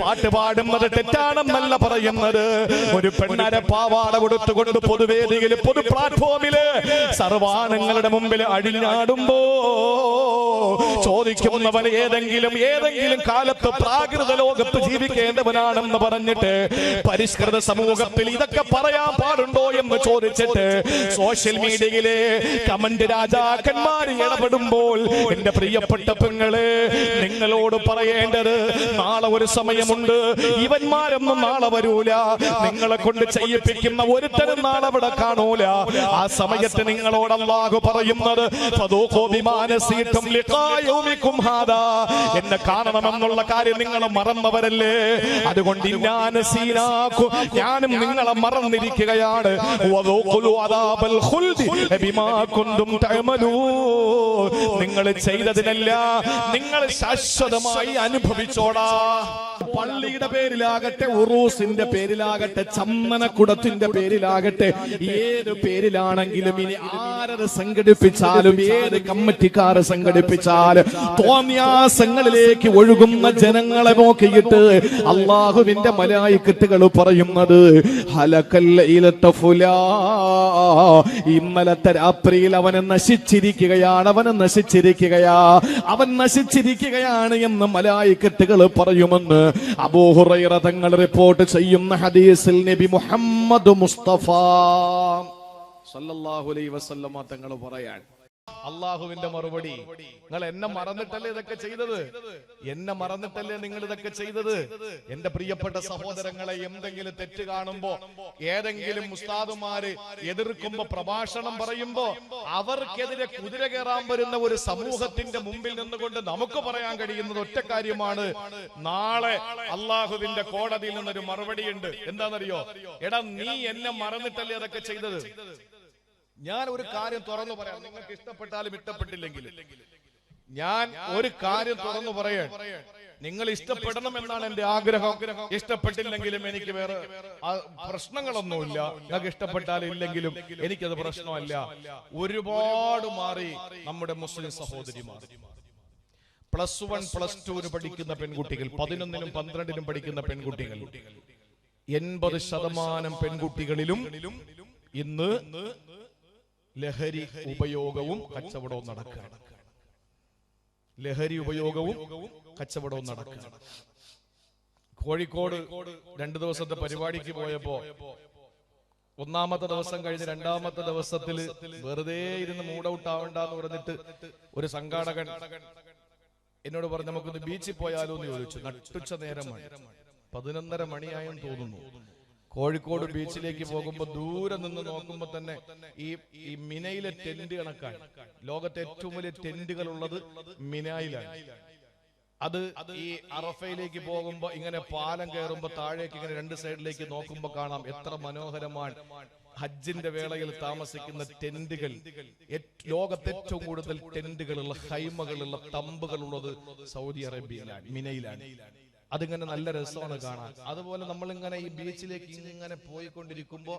പാട്ട് പാടുന്നത് തെറ്റാണെന്നല്ല പറയുന്നത്. ഒരു പെണ്ണര പാവാട കൊടുത്തുകൊണ്ട് പൊതുവേദിയിൽ പൊതു പ്ലാറ്റ്ഫോമില് സർവാണങ്ങളുടെ മുമ്പിൽ അഴിഞ്ഞാടുമ്പോ ചോദിക്കുന്നവൻ ഏതെങ്കിലും കാലത്ത് പ്രാകൃത ലോകത്ത് ജീവിക്കേണ്ടവനാണെന്ന് പറഞ്ഞിട്ട് പരിഷ്കൃത സമൂഹത്തിൽ ഇതൊക്കെ പറയാൻ പാടുണ്ടോ എന്ന് ചോദിച്ചിട്ട് സോഷ്യൽ മീഡിയയിലെ കമന്റ് രാജാക്കന്മാർ ഇടപെടുമ്പോൾ എന്റെ പ്രിയപ്പെട്ട പെങ്ങളെ, നിങ്ങളോട് പറയേണ്ടത് നാളെ ഒരു സമയമുണ്ട്. ഇവന്മാരൊന്നും നാളെ വരൂല. നിങ്ങളെ കൊണ്ട് ചെയ്യിപ്പിക്കുന്ന ഒരുത്തരും നാളെ ഇവിടെ കാണൂല. ആ സമയത്ത് നിങ്ങളോട് അല്ലാഹു പറയുന്നത് എന്നെ കാണണമെന്നുള്ള കാര്യം നിങ്ങൾ മറന്നവരല്ലേ? അതുകൊണ്ട് ഞാനും നിങ്ങളെ മറന്നിരിക്കുകയാണ്. നിങ്ങൾ ചെയ്തതിനല്ല, നിങ്ങൾ ശാശ്വതമായി അനുഭവിച്ചോടാ. പള്ളിയുടെ പേരിലാകട്ടെ, ഉറൂസിന്റെ പേരിലാകട്ടെ, ചന്ദനക്കുടത്തിന്റെ പേരിലാകട്ടെ, ഏത് പേരിലാണെങ്കിലും ഇനി ആരത് സംഘടിപ്പിച്ചാലും, ഏത് കമ്മിറ്റിക്കാർ സംഘടിപ്പിച്ചാലും തോന്നിയാസങ്ങളിലേക്ക് ഒഴുകുന്ന ജനങ്ങളെ നോക്കിയിട്ട് അള്ളാഹുവിന്റെ മലായിക്കത്തുകൾ പറയുന്നത് ഇന്നലത്തെ രാത്രിയിൽ അവനെ നശിച്ചിരിക്കുകയാണ്, അവൻ നശിച്ചിരിക്കുകയാണ് എന്ന് മലായിക്കത്തുകൾ പറയുമെന്ന് അബൂ ഹുറൈറ തങ്ങൾ റിപ്പോർട്ട് ചെയ്യുന്ന ഹദീസിൽ നബി മുഹമ്മദ് മുസ്തഫ സല്ലല്ലാഹു അലൈഹി വസല്ലമ തങ്ങൾ പറയാൻ. അള്ളാഹുവിന്റെ മറുപടി, നിങ്ങൾ എന്നെ മറന്നിട്ടല്ലേ ഇതൊക്കെ ചെയ്തത്? എന്നെ മറന്നിട്ടല്ലേ നിങ്ങൾ ഇതൊക്കെ ചെയ്തത്? എന്റെ പ്രിയപ്പെട്ട സഹോദരങ്ങളെ, എന്തെങ്കിലും തെറ്റ് കാണുമ്പോ, ഏതെങ്കിലും ഉസ്താദുമാര് എതിർക്കുമ്പോ, പ്രഭാഷണം പറയുമ്പോ അവർക്കെതിരെ കുതിര കയറാൻ വരുന്ന ഒരു സമൂഹത്തിന്റെ മുമ്പിൽ നിന്നുകൊണ്ട് നമുക്ക് പറയാൻ കഴിയുന്നത് ഒറ്റ കാര്യമാണ്: നാളെ അള്ളാഹുവിന്റെ കോടതിയിൽ നിന്നൊരു മറുപടിയുണ്ട്. എന്താണെന്നറിയോ? എടാ, നീ എന്നെ മറന്നിട്ടല്ലേ അതൊക്കെ ചെയ്തത്? ഞാൻ ഒരു കാര്യം തുറന്നു പറയാം, നിങ്ങൾക്ക് ഇഷ്ടപ്പെട്ടാലും ഇഷ്ടപ്പെട്ടില്ലെങ്കിലും. ഞാൻ ഒരു കാര്യം തുറന്നു പറയാൻ, നിങ്ങൾ ഇഷ്ടപ്പെടണം എന്നാണ് എന്റെ ആഗ്രഹം. ഇഷ്ടപ്പെട്ടില്ലെങ്കിലും എനിക്ക് വേറെ പ്രശ്നങ്ങളൊന്നുമില്ല. നിങ്ങൾക്ക് ഇഷ്ടപ്പെട്ടാലും ഇല്ലെങ്കിലും എനിക്കത് പ്രശ്നമല്ല. ഒരുപാട് മാറി നമ്മുടെ മുസ്ലിം സഹോദരിമാർ. +1 +2 പഠിക്കുന്ന പെൺകുട്ടികൾ, 11നും 12നും പഠിക്കുന്ന പെൺകുട്ടികൾ, 80% പെൺകുട്ടികളിലും ഇന്ന് ലഹരി ഉപയോഗവും കച്ചവടവും നടക്കുകയാണ്. കോഴിക്കോട് 2 ദിവസത്തെ പരിപാടിക്ക് പോയപ്പോ ഒന്നാമത്തെ ദിവസം കഴിഞ്ഞ് 2ാമത്തെ ദിവസത്തിൽ വെറുതെ ഇരുന്ന് മൂഡ് ഔട്ട് ആവണ്ടെന്ന് പറഞ്ഞിട്ട് ഒരു സംഘാടകൻ എന്നോട് പറഞ്ഞു, നമുക്കൊന്ന് ബീച്ചിൽ പോയാലോ എന്ന് ചോദിച്ചു. നട്ടുച്ച നേരമാണ്, 11:30 മണിയായെന്ന് തോന്നുന്നു. കോഴിക്കോട് ബീച്ചിലേക്ക് പോകുമ്പോ ദൂരെ നിന്ന് നോക്കുമ്പോ തന്നെ ഈ മിനയിലെ ടെന്റ് കണക്കാണ്. ലോകത്തെ ഏറ്റവും വലിയ ടെന്റുകൾ ഉള്ളത് മിനായിലാണ്. അത് ഈ അറഫയിലേക്ക് പോകുമ്പോ ഇങ്ങനെ പാലം കയറുമ്പോ താഴേക്ക് ഇങ്ങനെ 2 സൈഡിലേക്ക് നോക്കുമ്പോ കാണാം എത്ര മനോഹരമാണ് ഹജ്ജിന്റെ വേളയിൽ താമസിക്കുന്ന ടെന്റുകൾ. ലോകത്തെ ഏറ്റവും കൂടുതൽ ടെന്റുകളുള്ള, ഹൈമകളുള്ള, തമ്പുകളുള്ളത് സൗദി അറേബ്യയിലാണ്, മിനയിലാണ്. അതിങ്ങനെ നല്ല രസമാണ് കാണാൻ. അതുപോലെ നമ്മളിങ്ങനെ ഈ ബീച്ചിലേക്ക് ഇങ്ങനെ പോയിക്കൊണ്ടിരിക്കുമ്പോ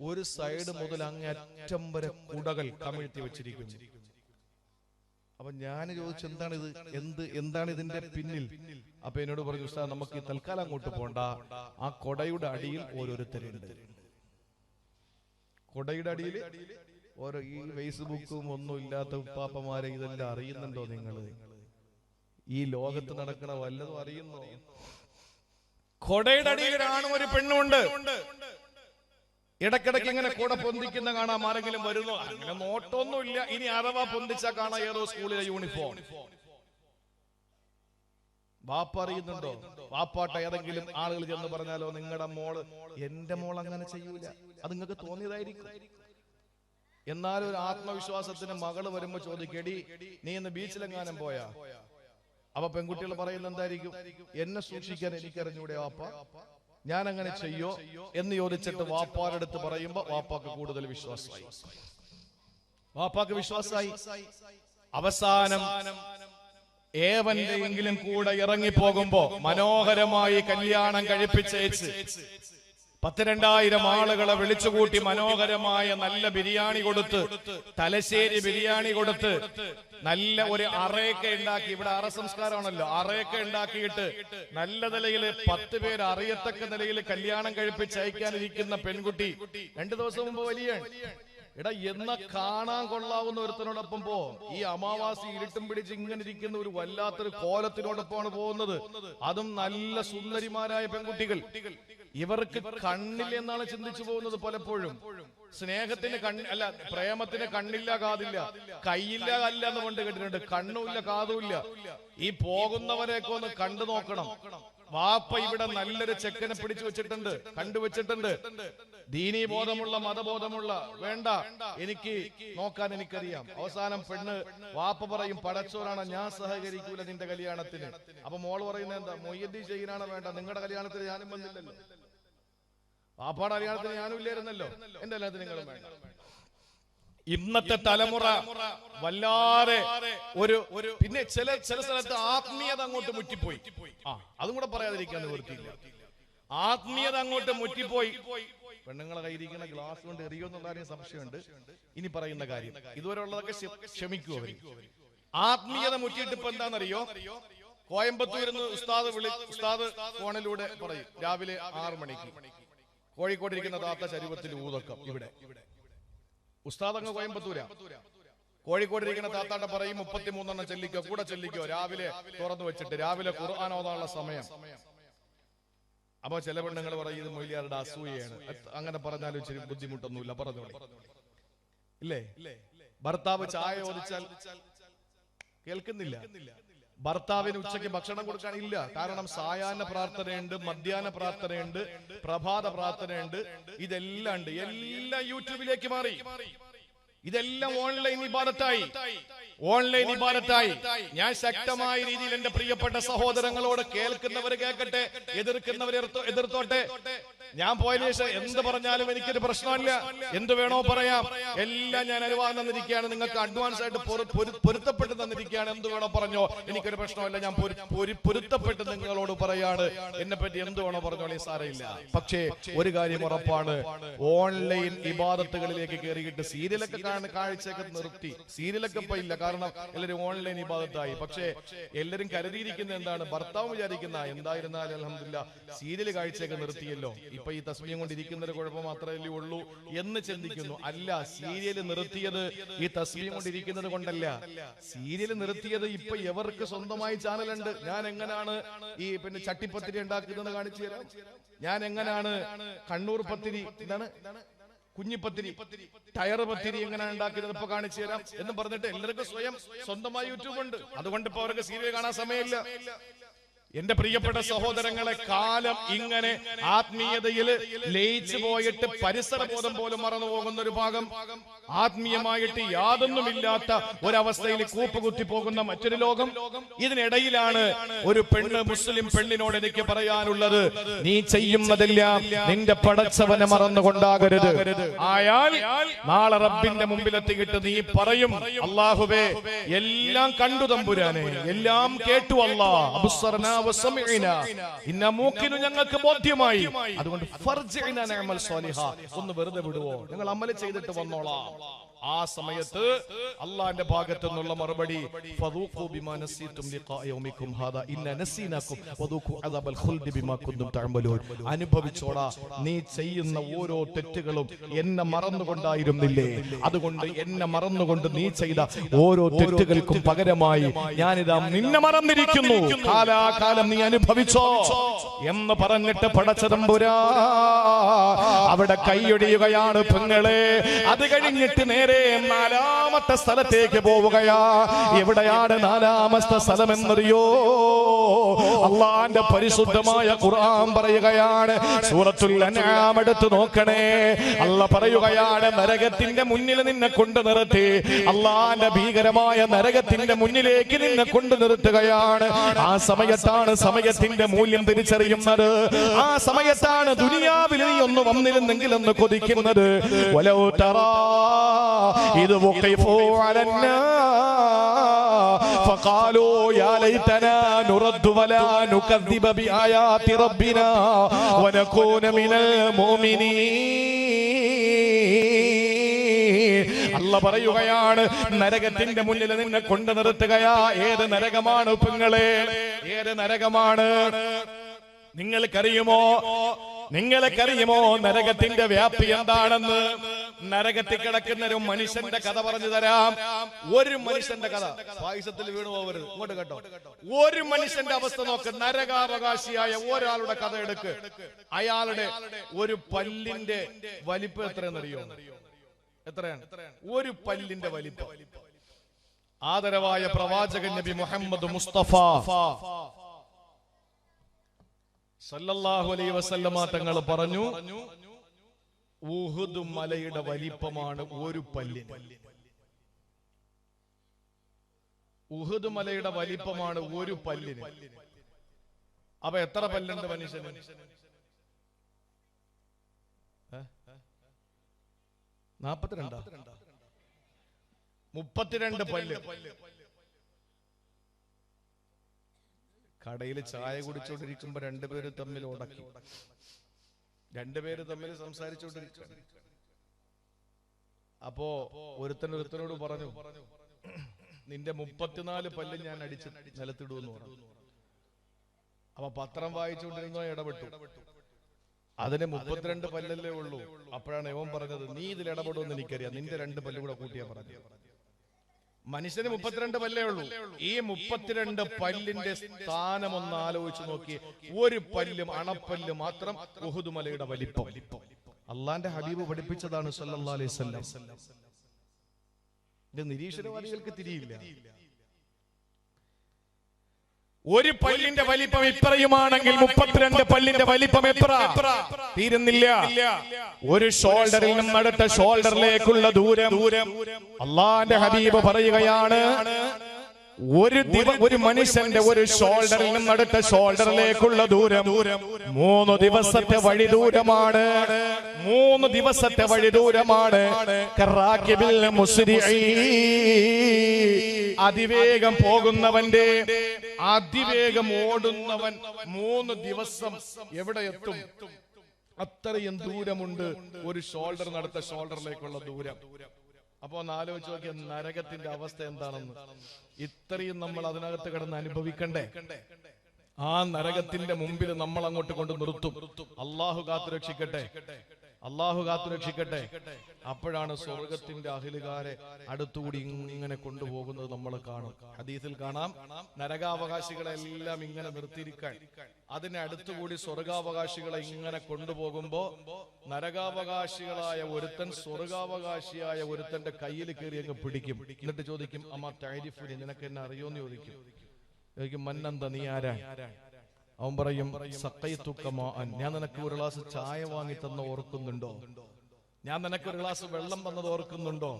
ഒരു സൈഡ് മുതൽ അങ്ങേറ്റം വരെ കുടകൾ കമിഴ്ത്തി വെച്ചിരിക്കുന്നു. അപ്പൊ ഞാൻ ചോദിച്ചു, എന്താണ് ഇതിന്റെ പിന്നിൽ? അപ്പൊ എന്നോട് പറഞ്ഞു, ഉസ്താദ് നമുക്ക് തൽക്കാലം അങ്ങോട്ട് പോണ്ട, ആ കൊടയുടെ അടിയിൽ ഓരോരുത്തരുണ്ട്. കൊടയുടെ അടിയിൽ ഓരോ, ഈ ഫേസ്ബുക്കും ഒന്നും ഇല്ലാത്ത ഉപ്പാപ്പമാരെ ഇതെല്ലാം അറിയുന്നുണ്ടോ നിങ്ങള്? ഈ ലോകത്ത് നടക്കണ വല്ലതും അറിയുന്നോ? കൊടയുടെ അടിയിലാണ് ഒരു പെണ്ണുണ്ട്. ഇടക്കിടക്ക് ഇങ്ങനെ കൂടെ പൊന്തിക്കുന്ന കാണാം. ആരെങ്കിലും വരുന്നോ? അങ്ങനെ നോട്ടൊന്നുമില്ല. ഇനി അഥവാ പൊന്തിച്ചാ കാണാം ഏതോ സ്കൂളിലെ യൂണിഫോം. വാപ്പ അറിയുന്നുണ്ടോ? വാപ്പാട്ട ഏതെങ്കിലും ആളുകൾ ചെന്ന് പറഞ്ഞാലോ, നിങ്ങളുടെ മോള്, എന്റെ മോൾ അങ്ങനെ ചെയ്യൂല, അത് നിങ്ങൾക്ക് തോന്നിയതായിരിക്കും. എന്നാലും ഒരു ആത്മവിശ്വാസത്തിന് മകള് വരുമ്പോ ചോദിക്കടി, നീ ഇന്ന് ബീച്ചിലെങ്ങാനും പോയാ? അപ്പൊ പെൺകുട്ടികൾ പറയുന്നത് എന്തായിരിക്കും? എന്നെ സൂക്ഷിക്കാൻ എനിക്കറിഞ്ഞൂടെ വാപ്പ, ഞാൻ അങ്ങനെ ചെയ്യോ എന്ന് ചോദിച്ചിട്ട് വാപ്പാരുടെ അടുത്ത് പറയുമ്പോ വാപ്പാക്ക് കൂടുതൽ വിശ്വാസമായി. അവസാനം ഏവന്റെയെങ്കിലും കൂടെ ഇറങ്ങി പോകുമ്പോ മനോഹരമായി കല്യാണം കഴിപ്പിച്ചേച്ച് 10,000 ആളുകളെ വിളിച്ചുകൂട്ടി മനോഹരമായ നല്ല ബിരിയാണി കൊടുത്ത്, തലശ്ശേരി ബിരിയാണി കൊടുത്ത്, നല്ല ഒരു അറയൊക്കെ ഉണ്ടാക്കി, ഇവിടെ അറ സംസ്കാരമാണല്ലോ, അറയൊക്കെ ഉണ്ടാക്കിയിട്ട് നല്ല നിലയിൽ 10 പേര് അറിയത്തക്ക നിലയിൽ കല്യാണം കഴിപ്പിച്ച് അയക്കാനിരിക്കുന്ന പെൺകുട്ടി 2 ദിവസം മുമ്പ് വലിയ എടാ എന്ന കാണാൻ കൊള്ളാവുന്ന ഒരുത്തനോടൊപ്പം പോ. ഈ അമാവാസി ഇരുട്ടും പിടിച്ച് ഇങ്ങനെ ഇരിക്കുന്ന ഒരു വല്ലാത്തൊരു കോലത്തിനോടൊപ്പമാണ് പോകുന്നത്. അതും നല്ല സുന്ദരിമാരായ പെൺകുട്ടികൾ. ഇവർക്ക് കണ്ണില്ല എന്നാണ് ചിന്തിച്ചു പോകുന്നത് പലപ്പോഴും. സ്നേഹത്തിന് അല്ല, പ്രേമത്തിന് കണ്ണില്ല കാതില്ല, കൈയില്ല കല്ല എന്ന് കൊണ്ട് കേട്ടിട്ടുണ്ട്. കണ്ണുമില്ല കാതുമില്ല. ഈ പോകുന്നവരെയൊക്കെ ഒന്ന് കണ്ടു നോക്കണം. വാപ്പ ഇവിടെ നല്ലൊരു ചെക്കനെ പിടിച്ചു വെച്ചിട്ടുണ്ട്, കണ്ടുവച്ചിട്ടുണ്ട്. ദീനീ ബോധമുള്ള, മതബോധമുള്ള, വേണ്ട എനിക്ക് നോക്കാൻ എനിക്കറിയാം. അവസാനം പെണ്ണ് വാപ്പ പറയും, പടച്ചോറാണ്, ഞാൻ സഹകരിക്കൂല നിന്റെ കല്യാണത്തിന്. അപ്പൊ മോള് പറയുന്നത് എന്താ? മൊയ്യദ്ദീൻ ചെയ്യുന്നതാണ് വേണ്ട, നിങ്ങളുടെ കല്യാണത്തിന് ഞാനും വന്നില്ലല്ലോ, വാപ്പാടെ കല്യാണത്തിന് ഞാനും ഇല്ലായിരുന്നല്ലോ, എന്റെ കല്യാണത്തിന് നിങ്ങളും വേണ്ട. ഇന്നത്തെ തലമുറ വല്ലാതെ ഒരു പിന്നെ ചില സ്ഥലത്ത് ആത്മീയത അങ്ങോട്ട് മുറ്റിപ്പോയി. അതും കൂടെ പറയാതിരിക്കാൻ നിവൃത്തിയില്ല. ആത്മീയത അങ്ങോട്ട് മുറ്റിപ്പോയി. പെണ്ണുങ്ങളെ കയ്യിരിക്കുന്ന ഗ്ലാസ് കൊണ്ട് എറിയോന്നുള്ള സംശയമുണ്ട്. ഇനി പറയുന്ന കാര്യം ഇതുവരെ ഉള്ളതൊക്കെ ക്ഷമിക്കൂ അവര്. ആത്മീയത മുറ്റിയിട്ട് ഇപ്പൊ എന്താണെന്നറിയോ? കോയമ്പത്തൂരിൽ നിന്ന് ഉസ്താദ് ഫോണിലൂടെ പറയും രാവിലെ 6 മണിക്ക് കോഴിക്കോട്ടിരിക്കുന്ന താത്ത ശരീരത്തിൽ ഊതക്കം. ഇവിടെ ഉസ്താദ് അങ്ങ് കോയമ്പത്തൂരാ. കോഴിക്കോട്ടിരിക്കുന്ന താത്താട്ട പറയും 33 ചെല്ലിക്കോ, കൂടെ ചെല്ലിക്കോ, രാവിലെ തുറന്നു വെച്ചിട്ട് രാവിലെ ഖുർആൻ ഓതാനുള്ള സമയം. അപ്പൊ ചില പെണ്ണുങ്ങൾ പറയും ഇത് മൊയ്ലിയാരുടെ അസൂയയാണ്. അങ്ങനെ പറഞ്ഞാലും ഇച്ചിരി ബുദ്ധിമുട്ടൊന്നുമില്ല, പറഞ്ഞോളി. ഇല്ലേ? ഭർത്താവ് ചായ ചോദിച്ചാൽ കേൾക്കുന്നില്ല. ഭർത്താവിന് ഉച്ചയ്ക്ക് ഭക്ഷണം കൊടുക്കാൻ ഇല്ല. കാരണം സായാഹ്ന പ്രാർത്ഥനയുണ്ട്, മധ്യാഹ്ന പ്രാർത്ഥനയുണ്ട്, പ്രഭാത പ്രാർത്ഥനയുണ്ട്, ഇതെല്ലാം ഉണ്ട്. എല്ലാം യൂട്യൂബിലേക്ക് മാറി. ഇതെല്ലാം ഓൺലൈൻ ഇബാദത്തായി. ഞാൻ ശക്തമായ രീതിയിൽ എന്റെ പ്രിയപ്പെട്ട സഹോദരങ്ങളോട്, കേൾക്കുന്നവർ കേൾക്കട്ടെ, എതിർക്കുന്നവർ എതിർത്തോട്ടെ. ഞാൻ പോയതിനു ശേഷം എന്ത് പറഞ്ഞാലും എനിക്കൊരു പ്രശ്നമല്ല, എന്ത് വേണോ പറയാം. എല്ലാം ഞാൻ അനുവാദം തന്നിരിക്കുകയാണ്, നിങ്ങൾക്ക് അഡ്വാൻസ് ആയിട്ട് പൊരുത്തപ്പെട്ട് തന്നിരിക്കുകയാണ്. എന്ത് വേണോ പറഞ്ഞോ, എനിക്കൊരു പ്രശ്നമല്ല. ഞാൻ പൊരുത്തപ്പെട്ട് നിങ്ങളോട് പറയാണ്. എന്നെ പറ്റി എന്ത് വേണോ പറഞ്ഞോളി, സാരമില്ല. പക്ഷേ ഒരു കാര്യം ഉറപ്പാണ്, ഓൺലൈൻ ഇബാദത്തുകളിലേക്ക് കയറിയിട്ട് സീരിയലൊക്കെ കാഴ്ചയൊക്കെ നിർത്തി. സീരിയലൊക്കെ ഇപ്പൊ ഇല്ല, കാരണം എല്ലാവരും ഓൺലൈൻ ഇബാദത്തായി. പക്ഷേ എല്ലാരും കരുതിയിരിക്കുന്ന എന്താണ്? ഭർത്താവ് വിചാരിക്കുന്ന എന്തായിരുന്നാലും അൽഹംദുലില്ലാ സീരിയൽ കാഴ്ചയൊക്കെ നിർത്തിയല്ലോ, ഇപ്പൊ ഈ തസ്ബീഹ് കൊണ്ടിരിക്കുന്നൊരു കുഴപ്പം മാത്രമല്ലേ ഉള്ളൂ എന്ന് ചിന്തിക്കുന്നു. അല്ല, സീരിയൽ നിർത്തിയത് ഈ തസ്ബീഹ് കൊണ്ടിരിക്കുന്നത് കൊണ്ടല്ല. സീരിയൽ നിർത്തിയത് ഇപ്പൊ എവർക്ക് സ്വന്തമായി ചാനലുണ്ട്. ഞാൻ എങ്ങനെയാണ് ഈ പിന്നെ ചട്ടിപ്പത്തിരി ഉണ്ടാക്കുന്നത് കാണിച്ചു തരാം. ഞാൻ എങ്ങനെയാണ് കണ്ണൂർ പത്തിരി, എന്താണ് കുഞ്ഞിപ്പത്തിരി, ടയർ പത്തിരി എങ്ങനെ ഉണ്ടാക്കുന്നത് ഇപ്പൊ കാണിച്ചു തരാം എന്ന് പറഞ്ഞിട്ട് എല്ലാവർക്കും സ്വന്തമായി യൂട്യൂബ് ഉണ്ട്. അതുകൊണ്ട് ഇപ്പൊ അവർക്ക് സീരിയൽ കാണാൻ സമയമില്ല. എന്റെ പ്രിയപ്പെട്ട സഹോദരങ്ങളെ, കാലം ഇങ്ങനെ ആത്മീയതയിൽ ലയിച്ചു പോയിട്ട് പരിസരബോധം പോലും മറന്നു പോകുന്ന ഒരു ഭാഗം, ആത്മീയമായിട്ട് യാതൊന്നുമില്ലാത്ത ഒരവസ്ഥയിൽ കൂപ്പുകുത്തി പോകുന്ന മറ്റൊരു ലോകം. ഇതിനിടയിലാണ് ഒരു പെണ്ണ്, മുസ്ലിം പെണ്ണിനോട് എനിക്ക് പറയാനുള്ളത്, നീ ചെയ്യുന്നതെല്ലാം നിന്റെ പടച്ചവനെ മറന്നുകൊണ്ടാകരുത്. ആയാൽ നാളെ റബ്ബിന്റെ മുമ്പിലെത്തിയിട്ട് നീ പറയും, അല്ലാഹുവേ എല്ലാം കണ്ടു തമ്പുരാനെ, എല്ലാം കേട്ടു അല്ലാഹ്, അബ്സർനാ വസമിഅനാ, ഇന്ന മൂക്കിനു ഞങ്ങൾക്ക് ബോധ്യമായി, അതുകൊണ്ട് ഫർജിഅനാ നഅമൽ സ്വാലിഹാ, ഒന്ന് വെറുതെ വിടുവോ, ഞങ്ങൾ അമൽ ചെയ്തിട്ട് വന്നോളാം. ആ സമയത്ത് അള്ളാന്റെ ഭാഗത്തു നിന്നുള്ള മറുപടി, ഫദൂഖു ബിമാ നസീതും ലിഖാ യൗമികും ഹാദാ ഇന്നാ നസീനാകും വദൂഖു അദാബൽ ഖുൽദി ബിമാ കുന്തും തഅമലൂൻ. അനുഭവിച്ചോടാ, നീ ചെയ്യുന്ന ഓരോ തെറ്റുകളും എന്നെ മറന്നുകൊണ്ടായിരുന്നില്ലേ, അതുകൊണ്ട് എന്നെ മറന്നുകൊണ്ട് നീ ചെയ്ത ഓരോ തെറ്റുകൾക്കും പകരമായി ഞാനിതാ നിന്നെ മറന്നിരിക്കുന്നു, കാലാകാലം നീ അനുഭവിച്ചോ എന്ന് പറഞ്ഞിട്ട് പടച്ചതമ്പുരാ അവിടെ കൈയൊടിയുകയാണ് പെങ്ങളെ. അത് കഴിഞ്ഞിട്ട് നേരെ 4ാമത്തെ സ്ഥലത്തേക്ക് പോവുകയാ. എവിടെയാണ് 4ാമത്തെ സ്ഥലം എന്നറിയോ? അള്ളാന്റെ പരിശുദ്ധമായ ഖുർആൻ പറയുകയാണ്, സൂറത്തുൽ അൻആം എടുത്ത് നോക്കണേ. അള്ളാ പറയുകയാണ്, നരകത്തിന്റെ മുന്നിൽ നിന്നെ കൊണ്ടു നിർത്തി, അള്ളാന്റെ ഭീകരമായ നരകത്തിന്റെ മുന്നിലേക്ക് നിന്നെ കൊണ്ടു നിർത്തുകയാണ്. ആ സമയത്താണ് സമയത്തിന്റെ മൂല്യം തിരിച്ചറിയുന്നത്. ആ സമയത്താണ് ദുനിയാവിൽ നീ ഒന്ന് വന്നിരുന്നെങ്കിൽ എന്ന് കൊതിക്കുന്നത്. വലൗ തറാ ഇത് വഖിഫു അലന്നാർ ഫഖാലൂ യാ ലൈതനാ നുറദ്ദു വലാ നുകദ്ദിബ ബിആയാതി റബ്ബിനാ വനകൂന മിനൽ മുഅ്മിനീൻ. അല്ലാഹു പറയുകയാണ്, നരകത്തിന്റെ മുന്നിൽ നിന്നെ കൊണ്ടു നിർത്തുകയാ. ഏത് നരകമാണ് പെങ്ങളെ? ഏത് നരകമാണ്? നിങ്ങൾക്കറിയുമോ നരകത്തിന്റെ വ്യാപ്തി എന്താണെന്ന്? നരകത്തിൽ കിടക്കുന്ന ഒരു മനുഷ്യന്റെ കഥ പറഞ്ഞു തരാം. ഒരു മനുഷ്യന്റെ കഥ, പായസത്തിൽ വീണു പോകരുത്, ഇങ്ങോട്ട് കേട്ടോ. ഒരു മനുഷ്യന്റെ അവസ്ഥ നോക്ക്. നരകാവകാശിയായ ഒരാളുടെ കഥ എടുക്ക്. അയാളുടെ ഒരു പല്ലിന്റെ വലിപ്പം എത്രയെന്നറിയോ? എത്രയാണ് ഒരു പല്ലിന്റെ വലിപ്പം? ആദരവായ പ്രവാചകൻ നബി മുഹമ്മദ് മുസ്തഫ സല്ലല്ലാഹു അലൈഹി വസല്ലമ തങ്ങൾ പറഞ്ഞു, ഉഹുദ് മലയുടെ വലിപ്പമാണ് ഒരു പല്ലിന്. ഉഹുദ് മലയുടെ വലിപ്പമാണ് ഒരു പല്ലിന്. അപ്പൊ എത്ര പല്ലുണ്ട് മനുഷ്യന്? 42 32 പല്ല്. കടയിൽ ചായ കുടിച്ചോണ്ടിരിക്കുമ്പോ രണ്ടുപേര് തമ്മിൽ ഉടക്കി, രണ്ടുപേര് തമ്മിൽ സംസാരിച്ചോണ്ടിരിക്കുക. അപ്പോ ഒരുത്തനോട് പറഞ്ഞു, നിന്റെ 34 പല്ല് ഞാൻ അടിച്ച് നിലത്തിടുമെന്ന് പറഞ്ഞു. അപ്പൊ പത്രം വായിച്ചുകൊണ്ടിരുന്നോ ഇടപെട്ടു. അതിന് 32 പല്ലല്ലേ ഉള്ളൂ. അപ്പോഴാണ് ഇവൻ പറഞ്ഞത്, നീ ഇതിൽ ഇടപെടുമെന്ന് എനിക്കറിയാം, നിന്റെ 2 പല്ല് കൂടെ കൂട്ടിയാ പറഞ്ഞു. മനുഷ്യന് 32 പല്ലേ ഉള്ളൂ. ഈ 32 പല്ലിന്റെ സ്ഥാനം ഒന്ന് ആലോചിച്ച് നോക്കി. ഒരു പല്ലും അണപ്പല്ല് മാത്രം ഉഹുദ് മലയുടെ വലിപ്പം. അള്ളാന്റെ ഹബീബ് പഠിപ്പിച്ചതാണ് സല്ലല്ലാഹു അലൈഹി വസല്ലം. ഇത് നിരീശ്വരവാദികൾക്ക് തിരിയില്ല. ഒരു പല്ലിന്റെ വലിപ്പം ഇത്രയുമാണെങ്കിൽ 32 പല്ലിന്റെ വലിപ്പം എത്ര? തീരുന്നില്ല. ഒരു ഷോൾഡറിൽ നിന്നും അടുത്ത ഷോൾഡറിലേക്കുള്ള ദൂരം അള്ളാന്റെ ഹബീബ് പറയുകയാണ്, ഒരു മനുഷ്യന്റെ ഒരു ഷോൾഡറിൽ നിന്നും അടുത്ത ഷോൾഡറിലേക്കുള്ള ദൂരം 3 ദിവസത്തെ വഴി ദൂരമാണ്. 3 ദിവസത്തെ വഴി ദൂരമാണ്. കറാക്കിബിൽ മുസ്രിഈ, അതിവേഗം പോകുന്നവന്റെ, അതിവേഗം ഓടുന്നവൻ 3 ദിവസം എവിടെ എത്തും? അത്രയും ദൂരമുണ്ട് ഒരു ഷോൾഡർ അടുത്ത ഷോൾഡറിലേക്കുള്ള ദൂരം. അപ്പൊ ഒന്ന് ആലോചിച്ച് നോക്കിയ നരകത്തിന്റെ അവസ്ഥ എന്താണെന്ന്. ഇത്രയും നമ്മൾ അതിനകത്ത് കിടന്ന് അനുഭവിക്കണ്ടേ? ആ നരകത്തിന്റെ മുമ്പിൽ നമ്മൾ അങ്ങോട്ട് കൊണ്ട് നിർത്തും. അള്ളാഹു കാത്തുരക്ഷിക്കട്ടെ, അള്ളാഹു കാത്തുരക്ഷിക്കട്ടെ. അപ്പോഴാണ് സ്വർഗത്തിന്റെ അഹിലുകാരെ അടുത്തുകൂടി ഇങ്ങനെ കൊണ്ടുപോകുന്നത് നമ്മൾ കാണും. ഹദീസിൽ കാണാം, നരകാവകാശികളെല്ലാം ഇങ്ങനെ നിർത്തിയിരിക്കാൻ, അതിനെ അടുത്തുകൂടി സ്വർഗാവകാശികളെ ഇങ്ങനെ കൊണ്ടുപോകുമ്പോ നരകാവകാശികളായ ഒരുത്തൻ സ്വർഗാവകാശിയായ ഒരുത്തന്റെ കയ്യിൽ കയറി അങ്ങ് പിടിക്കും. എന്നിട്ട് ചോദിക്കും, അമ്മ തൈരിഫുനി, നിനക്ക് എന്നെ അറിയോന്ന് ചോദിക്കും. മന്നന്ത, നീ ആരാ? അവൻ പറയും, ഞാൻ നിനക്ക് ഒരു ഗ്ലാസ് ചായ വാങ്ങി തന്ന ഓർക്കുന്നുണ്ടോ? ഞാൻ നിനക്ക് ഒരു ഗ്ലാസ് വെള്ളം തന്നത് ഓർക്കുന്നുണ്ടോ?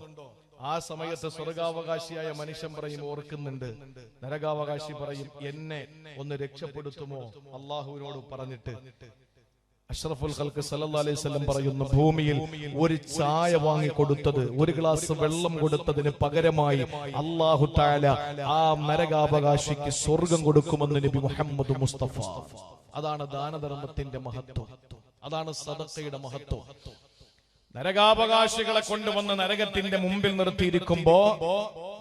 ആ സമയത്ത് സ്വർഗാവകാശിയായ മനുഷ്യൻ പറയും, ഓർക്കുന്നുണ്ട്. നരകാവകാശി പറയും, എന്നെ ഒന്ന് രക്ഷപ്പെടുത്തുമോ? അള്ളാഹുവിനോട് പറഞ്ഞിട്ട് അഷ്റഫുൽ ഖൽഖ് സല്ലല്ലാഹു അലൈഹി വസല്ലം പറയുന്നു, ഭൂമിയിൽ ഒരു ചായ വാങ്ങി കൊടുത്തത്, ഒരു ഗ്ലാസ് വെള്ളം കൊടുത്തതിന് പകരമായി അല്ലാഹു തആല ആ നരകാവകാശിക്ക് സ്വർഗം കൊടുക്കുമെന്ന് നബി മുഹമ്മദ് മുസ്തഫ. അതാണ് ദാനധർമ്മത്തിന്റെ മഹത്വം, അതാണ് സദഖയുടെ മഹത്വം. നരകാവകാശികളെ കൊണ്ടുവന്ന് നരകത്തിന്റെ മുമ്പിൽ നിർത്തിയിരിക്കുമ്പോ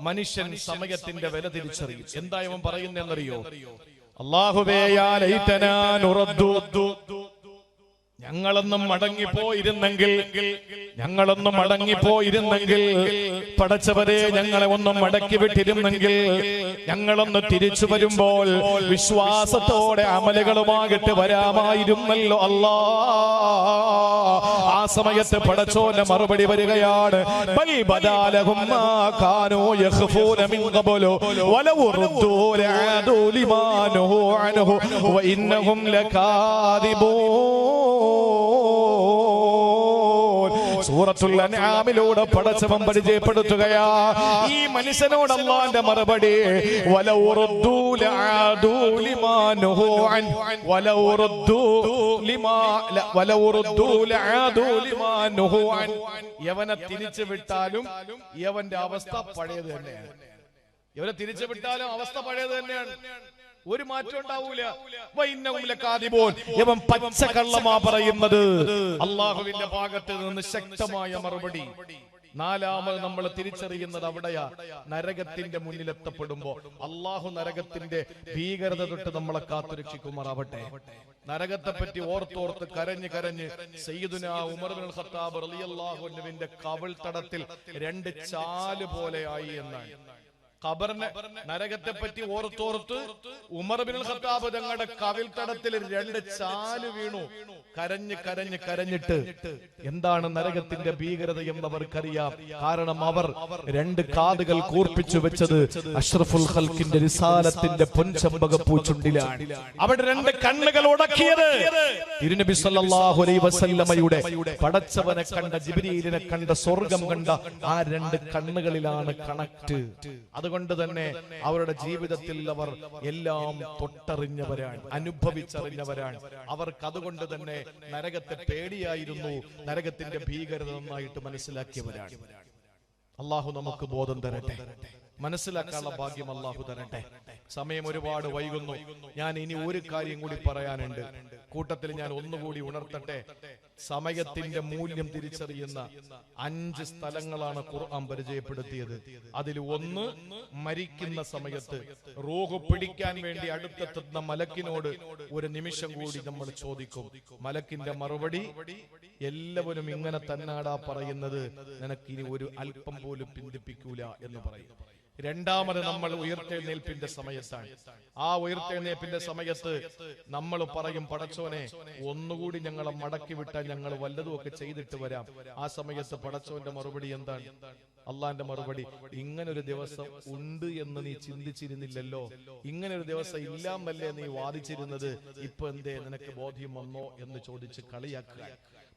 മനുഷ്യൻ സമയത്തിന്റെ വില തിരിച്ചറിയും. എന്താ ഇവൻ പറയുന്നതെന്നറിയോ? അല്ലാഹുവേ യാ ലൈതനാ നുറദ്ദു, ഞങ്ങളൊന്നും മടങ്ങിപ്പോയിരുന്നെങ്കിൽ, പടച്ചവരെ ഞങ്ങളെ ഒന്നും മടക്കി വിട്ടിരുന്നെങ്കിൽ, ഞങ്ങളൊന്ന് തിരിച്ചു വരുമ്പോൾ വിശ്വാസത്തോടെ അമലുകളുമായിട്ട് വരാമായിരുന്നല്ലോ അല്ലാ. ആ സമയത്ത് പടച്ചോന്റെ മറുപടി വരികയാണ്, ബൽ ബദാലഹും മാ കാനൂ യഖ്ഫൂന മിൻ ഖബലു വലൗ റുദ്ദൂ ലഅദൂ ലിമാ നഹൂ അൻഹു വഇന്നഹും ലകാദിബൂൻ. സൂറത്തുൽ അൻആമിലൂടെ പടച്ചവൻ പരിചയപ്പെടുത്തുകയാ ഈ മനുഷ്യനോട് അല്ലാഹുവിന്റെ മറുപടി, വലൗ റുദ്ദൂ ലഅദൂ ലിമാ നഹൂ അൻഹു വലൗ റുദ്ദൂ ലഅദൂ ലിമാ നഹൂ അൻഹു. യവനെ തിരിച്ചു വിട്ടാലും യവന്റെ അവസ്ഥ പഴയത് തന്നെയാണ്. ഇവരെ തിരിച്ചു വിട്ടാലും അവസ്ഥ പഴയത് തന്നെയാണ്, ഒരു മാറ്റം ഉണ്ടാവൂല. ഇവൻ പച്ചക്കള്ളമാ പറയുന്നത്. അള്ളാഹുവിന്റെ ഭാഗത്ത് നിന്ന് ശക്തമായ മറുപടി. നാലാമത് നമ്മൾ തിരിച്ചറിയുന്നത് അവിടെയാ, നരകത്തിന്റെ മുന്നിലെത്തപ്പെടുമ്പോ അള്ളാഹു നരകത്തിന്റെ ഭീകരത തൊട്ട് നമ്മളെ കാത്തുരക്ഷിക്കുമാറാവട്ടെ. നരകത്തെ പറ്റി ഓർത്തോർത്ത് കരഞ്ഞ് കരഞ്ഞ് സയ്യിദുനാ ഉമർ ഇബ്നുൽ ഖത്താബ് റളിയല്ലാഹു അൻഹുവിന്റെ കവിൾ തടത്തിൽ 2 ചാല് പോലെയായി എന്നാണ്. ഖബറിനെ നരകത്തെ പറ്റി ഓർത്തോർത്ത് ഉമർ ഇബ്നുൽ ഖത്താബ് തങ്ങളുടെ കവിൾ തടത്തിൽ 2 ചാല് വീണു. കരഞ്ഞ് കരഞ്ഞ് കരഞ്ഞിട്ട് എന്താണ് നരകത്തിന്റെ ഭീകരത എന്നവർക്കറിയാം. കാരണം അവർ 2 കാതുകൾ കൂർപ്പിച്ചു വെച്ചത് അഷ്റഫുൽ ഖൽഖിന്റെ റിസാലത്തിന്റെ പൊൻചമ്പകപ്പൂ ചുണ്ടിലാണ്. അവിടെ 2 കണ്ണുകൾ ഉടക്കിയത് തിരുനബി സല്ലല്ലാഹു അലൈഹി വസല്ലമയുടെ പടച്ചവനെ കണ്ട, ജിബ്രീലിനെ കണ്ട, സ്വർഗം കണ്ട ആ 2 കണ്ണുകളിലാണ് കണക്ട്. അതുകൊണ്ട് തന്നെ അവരുടെ ജീവിതത്തിൽ അവർ എല്ലാം തൊട്ടറിഞ്ഞവരാണ്, അനുഭവിച്ചറിഞ്ഞവരാണ്. അവർക്ക് അതുകൊണ്ട് തന്നെ നരകത്തെ പേടിയായിരുന്നു, നരകത്തിന്റെ ഭീകരത നന്നായിട്ട് മനസ്സിലാക്കിയവരാണ്. അള്ളാഹു നമുക്ക് ബോധം തരട്ടെ, മനസ്സിലാക്കാനുള്ള ഭാഗ്യം അള്ളാഹു തരട്ടെ. സമയം ഒരുപാട് വൈകുന്നു. ഞാൻ ഇനി ഒരു കാര്യം കൂടി പറയാനുണ്ട്. കൂട്ടത്തിൽ ഞാൻ ഒന്നുകൂടി ഉണർത്തട്ടെ. സമയത്തിന്റെ മൂല്യം തിരിച്ചറിയുന്ന 5 സ്ഥലങ്ങളാണ് ഖുർആൻ പരിചയപ്പെടുത്തിയത്. അതിൽ ഒന്ന്, മരിക്കുന്ന സമയത്ത് റൂഹ് പിടിക്കാൻ വേണ്ടി അടുത്തെത്തുന്ന മലക്കിനോട് ഒരു നിമിഷം കൂടി നമ്മൾ ചോദിക്കും. മലക്കിന്റെ മറുപടി എല്ലാവരും ഇങ്ങനെ തന്നാടാ പറയുന്നത്, നിനക്കിനി ഒരു അല്പം പോലും പിന്തിപ്പിക്കൂല എന്ന് പറയും. രണ്ടാമത് നമ്മൾ ഉയർത്തെഴുന്നേൽപ്പിന്റെ സമയത്താണ്. ആ ഉയർത്തെഴുന്നേൽപ്പിന്റെ സമയത്ത് നമ്മൾ പറയും, പടച്ചോനെ ഒന്നുകൂടി ഞങ്ങളെ മടക്കി വിട്ടാൽ ഞങ്ങൾ വല്ലതുമൊക്കെ ചെയ്തിട്ട് വരാം. ആ സമയത്ത് പടച്ചോന്റെ മറുപടി എന്താണ്? അള്ളാന്റെ മറുപടി, ഇങ്ങനൊരു ദിവസം ഉണ്ട് എന്ന് നീ ചിന്തിച്ചിരുന്നില്ലല്ലോ, ഇങ്ങനൊരു ദിവസം ഇല്ലാന്നല്ലേ നീ വാദിച്ചിരുന്നത്, ഇപ്പൊ എന്തേ നിനക്ക് ബോധ്യം വന്നോ എന്ന് ചോദിച്ച് കളിയാക്കുക.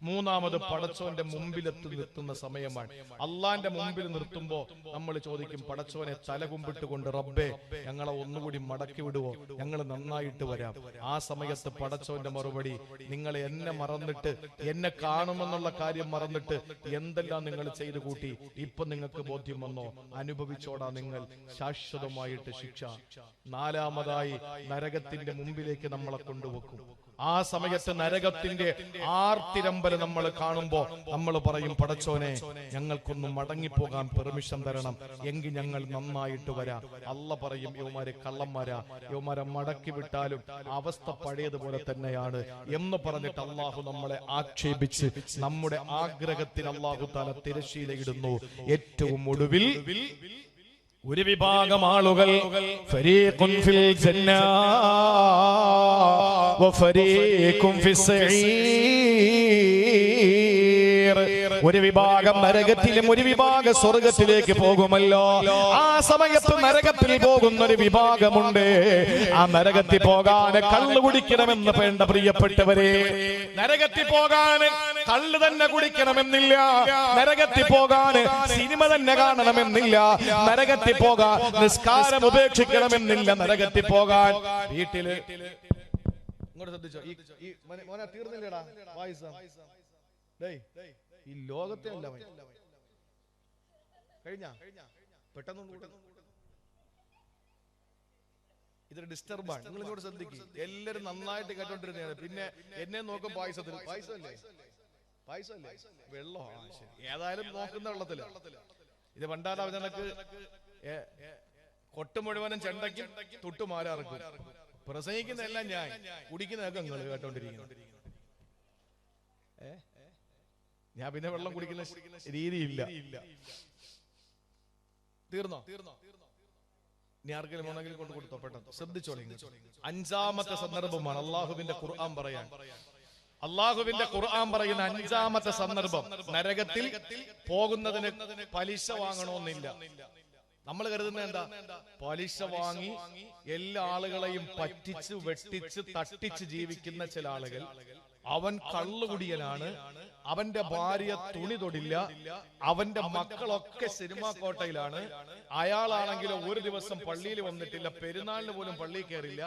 മൂന്നാമത് പടച്ചോന്റെ മുമ്പിലെത്തി നിർത്തുന്ന സമയമാണ്. അള്ളാന്റെ മുമ്പിൽ നിർത്തുമ്പോ നമ്മൾ ചോദിക്കും, പടച്ചോനെ തലകുമ്പിട്ടുകൊണ്ട്, റബ്ബേ ഞങ്ങളെ ഒന്നുകൂടി മടക്കി വിടുവോ, ഞങ്ങൾ നന്നായിട്ട് വരാം. ആ സമയത്ത് പടച്ചോന്റെ മറുപടി, നിങ്ങൾ എന്നെ മറന്നിട്ട്, എന്നെ കാണുമെന്നുള്ള കാര്യം മറന്നിട്ട് എന്തെല്ലാം നിങ്ങൾ ചെയ്തു കൂട്ടി, ഇപ്പൊ നിങ്ങൾക്ക് ബോധ്യം വന്നോ, അനുഭവിച്ചോടാ നിങ്ങൾ ശാശ്വതമായിട്ട് ശിക്ഷ. നാലാമതായി നരകത്തിന്റെ മുമ്പിലേക്ക് നമ്മളെ കൊണ്ടുവെക്കും. ആ സമയത്ത് നരകത്തിന്റെ ആർത്തിരമ്പൽ നമ്മൾ കാണുമ്പോ നമ്മൾ പറയും, പടച്ചോനെ ഞങ്ങൾക്കൊന്ന് മടങ്ങിപ്പോകാൻ പെർമിഷൻ തരണം, എങ്കിൽ ഞങ്ങൾ നന്നായിട്ട് വരാം. അല്ല പറയും, യൗമാരെ കള്ളന്മാരാ, യൗമാരെ മടക്കി വിട്ടാലും അവസ്ഥ പഴയതുപോലെ തന്നെയാണ് എന്ന് പറഞ്ഞിട്ട് അള്ളാഹു നമ്മളെ ആക്ഷേപിച്ച് നമ്മുടെ ആഗ്രഹത്തിൽ അള്ളാഹു തആല തിരശ്ശീലയിടുന്നു. ഏറ്റവും ഒടുവിൽ ഒരു വിഭാഗം ആളുകൾ ഫരീഖുൻ ഫിൽ ജന്ന വഫരീഖുൻ ഫിസ്സഈർ. ഒരു വിഭാഗം നരകത്തിലും ഒരു വിഭാഗം സ്വർഗത്തിലേക്ക് പോകുമല്ലോ. ആ സമയത്ത് നരകത്തിൽ പോകുന്ന ഒരു വിഭാഗമുണ്ട്. ആ നരകത്തിൽ പോകാൻ കള്ള് കുടിക്കണമെന്ന് വേണ്ട പ്രിയപ്പെട്ടവരെ. നരകത്തിൽ പോകാൻ കള്ള് തന്നെ കുടിക്കണമെന്നില്ല, നരകത്തിൽ പോകാൻ സിനിമ തന്നെ കാണണമെന്നില്ല, നരകത്തിൽ പോകാൻ നിസ്കാരം ഉപേക്ഷിക്കണമെന്നില്ല, നരകത്തിൽ പോകാൻ വീട്ടില് ഇങ്ങോട്ട് ശ്രദ്ധിച്ചോ, ഈ മോനെ തീർന്നില്ലടാ പായസം, ഈ ലോകത്തെ അല്ല കഴിഞ്ഞ പെട്ടെന്ന് ഇതൊരു ഡിസ്റ്റർബാണ്. നിങ്ങൾ ഇങ്ങോട്ട് ശ്രദ്ധിക്കും, എല്ലാരും നന്നായിട്ട് കേട്ടോണ്ടിരുന്നതാണ്. പിന്നെ എന്നെ നോക്കും, പായസത്തിൽ പായസമല്ലേ, പായസമല്ലേ, വെള്ളം, ഏതായാലും നോക്കുന്ന വെള്ളത്തില്. ഇത് പണ്ടാല ജനക്ക് കൊട്ട് മുഴുവനും ചെണ്ടയ്ക്കും തൊട്ടുമാരാർക്കും. പ്രസംഗിക്കുന്നതെല്ലാം ഞാൻ, കുടിക്കുന്നതൊക്കെ നിങ്ങൾ കേട്ടോണ്ടിരിക്കുന്നു. ഞാൻ പിന്നെ വെള്ളം കുടിക്കുന്ന രീതിയില്ല. തീർന്നോ? ഇനി ആർക്കെങ്കിലും വേണമെങ്കിലും കൊണ്ട് കൊടുത്തോ, പെട്ടെന്ന് ശ്രദ്ധിച്ചോളി. 5ാമത്തെ സന്ദർഭമാണ് അള്ളാഹുവിന്റെ ഖുർആൻ പറയാൻ. അള്ളാഹുവിന്റെ ഖുർആൻ പറയുന്ന 5ാമത്തെ സന്ദർഭം, നരകത്തിൽ പോകുന്നതിന് പലിശ വാങ്ങണമെന്നില്ല. നമ്മൾ കരുതുന്നത് എന്താ? പലിശ വാങ്ങി എല്ലാ ആളുകളെയും പറ്റിച്ച് വെട്ടിച്ച് തട്ടിച്ച് ജീവിക്കുന്ന ചില ആളുകൾ. അവൻ കള്ളുകുടിയനാണ്, അവന്റെ ഭാര്യ തുണി തൊടില്ല, അവന്റെ മക്കളൊക്കെ സിനിമാ കോട്ടയിലാണ്, അയാളാണെങ്കിലും ഒരു ദിവസം പള്ളിയിൽ വന്നിട്ടില്ല, പെരുന്നാളിന് പോലും പള്ളിയിൽ കയറില്ല.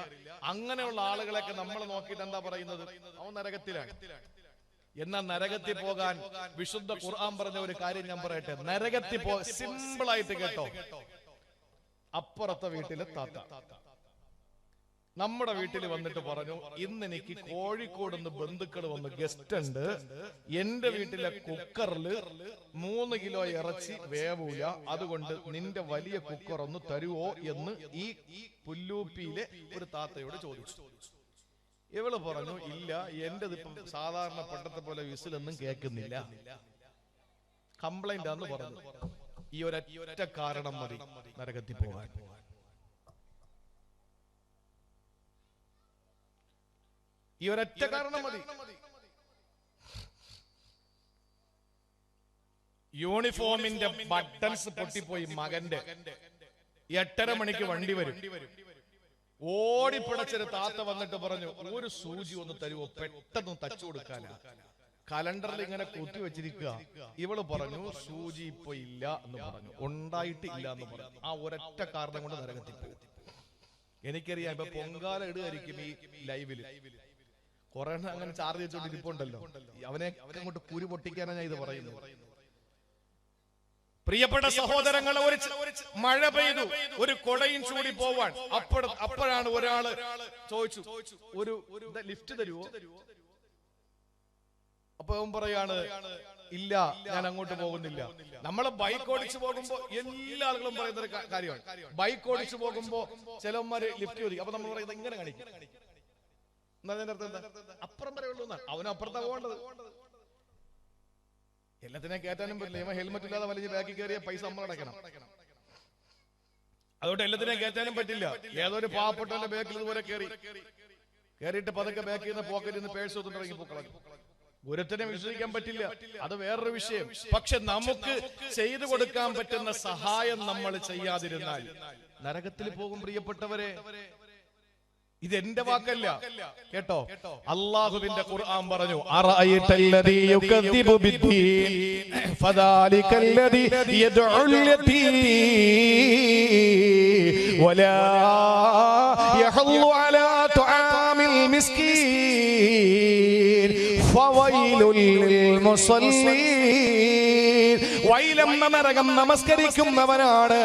അങ്ങനെയുള്ള ആളുകളൊക്കെ നമ്മൾ നോക്കിയിട്ട് എന്താ പറയുന്നത്? അവൻ നരകത്തിലാണ്. എന്നാൽ നരകത്തിൽ പോകാൻ വിശുദ്ധ ഖുർആൻ പറഞ്ഞ ഒരു കാര്യം ഞാൻ പറയട്ടെ. നരകത്തിൽ സിമ്പിൾ ആയിട്ട് കേട്ടോ, അപ്പുറത്തെ വീട്ടിലെ താത്ത നമ്മുടെ വീട്ടിൽ വന്നിട്ട് പറഞ്ഞു, ഇന്ന് എനിക്ക് കോഴിക്കോട് നിന്ന് ബന്ധുക്കൾ വന്ന് ഗസ്റ്റ് ഉണ്ട്, എന്റെ വീട്ടിലെ കുക്കറിൽ 3 കിലോ ഇറച്ചി വേവൂല, അതുകൊണ്ട് നിന്റെ വലിയ കുക്കർ ഒന്ന് തരുവോ എന്ന് ഈ പുല്ലൂപ്പിയിലെ ഒരു താത്തയോട് ചോദിച്ചു. ഇവള് പറഞ്ഞു, ഇല്ല, എന്റേത് ഇപ്പം സാധാരണ പണ്ടത്തെ പോലെ വിസിലൊന്നും കേൾക്കുന്നില്ല, കംപ്ലൈന്റ് ആന്ന് പറഞ്ഞു. ഈ ഒരൊറ്റ കാരണം മതി നരകത്തിൽ പോകാൻ. ഈ ഒരൊറ്റ കാരണം മതി. യൂണിഫോമിന്റെ ബട്ടൺസ് പൊട്ടിപ്പോയി മകന്റെ. 8:30 മണിക്ക് വണ്ടി വരും. ഓടിപ്പിടച്ചൊരു താത്ത വന്നിട്ട് പറഞ്ഞു, ഒരു സൂചി ഒന്ന് തരുവോ, പെട്ടെന്ന് തച്ചു കൊടുക്കാനാ. കലണ്ടറിൽ ഇങ്ങനെ കൂട്ടി വെച്ചിരിക്കുക. ഇവള് പറഞ്ഞു, സൂചി ഇപ്പൊ ഇല്ല എന്ന് പറഞ്ഞു, ഉണ്ടായിട്ടില്ല എന്ന് പറഞ്ഞു. ആ ഒരൊറ്റ കാരണം കൊണ്ട് നരകത്തിൽ പോകും. എനിക്കറിയാം, ഇപ്പൊ പൊങ്കാല ഇടുകയായിരിക്കും ഈ ലൈവില്. കുറെ അങ്ങനെ ചാർജ് വെച്ചോണ്ട് ഇരിപ്പുണ്ടല്ലോ. അവനെ അങ്ങോട്ട് കുരു പൊട്ടിക്കാനാണ് ഞാൻ ഇത് പറയുന്നത്. പ്രിയപ്പെട്ട സഹോദരങ്ങളെ, ഒരു മഴ പെയ്തു, ഒരു കൊടയും ചൂടി പോവാൻ. അപ്പോഴാണ് ഒരാള് ചോദിച്ചു, ഒരു ലിഫ്റ്റ് തരുവോ? അപ്പൊ അവൻ പറയാണ്, ഇല്ല, ഞാൻ അങ്ങോട്ട് പോകുന്നില്ല. നമ്മള് ബൈക്ക് ഓടിച്ചു പോകുമ്പോ എല്ലാ ആളുകളും പറയുന്ന ഒരു കാര്യമാണ്, ബൈക്ക് ഓടിച്ചു പോകുമ്പോ ചിലന്മാര് ലിഫ്റ്റ് ചോദിക്കും. അപ്പൊ നമ്മൾ പറയുന്നത് ഇങ്ങനെ കാണിക്കും. അപ്പുറം വരെ ഉള്ളൂ എന്നാണ്. അവനും അപ്പുറത്താ പോകേണ്ടത്. എല്ലാത്തിനെയും കയറ്റാനും പറ്റില്ല. ഇവൻ ഹെൽമെറ്റ് ഇല്ലാതെ വലിയ ബാക്കിൽ കയറിയ പൈസ നമ്മൾ അടയ്ക്കണം. അതുകൊണ്ട് എല്ലാത്തിനെയും കയറ്റാനും പറ്റില്ല. ഏതൊരു പാവപ്പെട്ടവന്റെ ബാക്കിൽ ഇതുപോലെ കയറിയിട്ട് പതുക്കെ ബാക്കിൽ നിന്ന് പോക്കറ്റിൽ നിന്ന് പേഴ്സ് ഒന്നും ഇറങ്ങി പോക്കളഞ്ഞു. ഗുരുത്തിനെ വിശ്വസിക്കാൻ പറ്റില്ല, അത് വേറൊരു വിഷയം. പക്ഷെ നമുക്ക് ചെയ്തു കൊടുക്കാൻ പറ്റുന്ന സഹായം നമ്മൾ ചെയ്യാതിരുന്നാൽ നരകത്തിൽ പോകും. പ്രിയപ്പെട്ടവരെ, ഇതെന്റെ വാക്കല്ല, കേട്ടോ. അല്ലാഹുവിന്റെ ഖുർആൻ പറഞ്ഞു, അറഅയ്തല്ലദീ യുകദ്ദിബു ബിദ്ദീൻ ഫദാലികല്ലദീ യദ്ഉൽ യതീം വലാ യഹല്ലു അലാ തുആമിൽ മിസ്കീൻ ഫവൈലുൽ ലിൽ മുസല്ലീൻ. വൈലം നരകം നമസ്കരിക്കുന്നവനാണ്,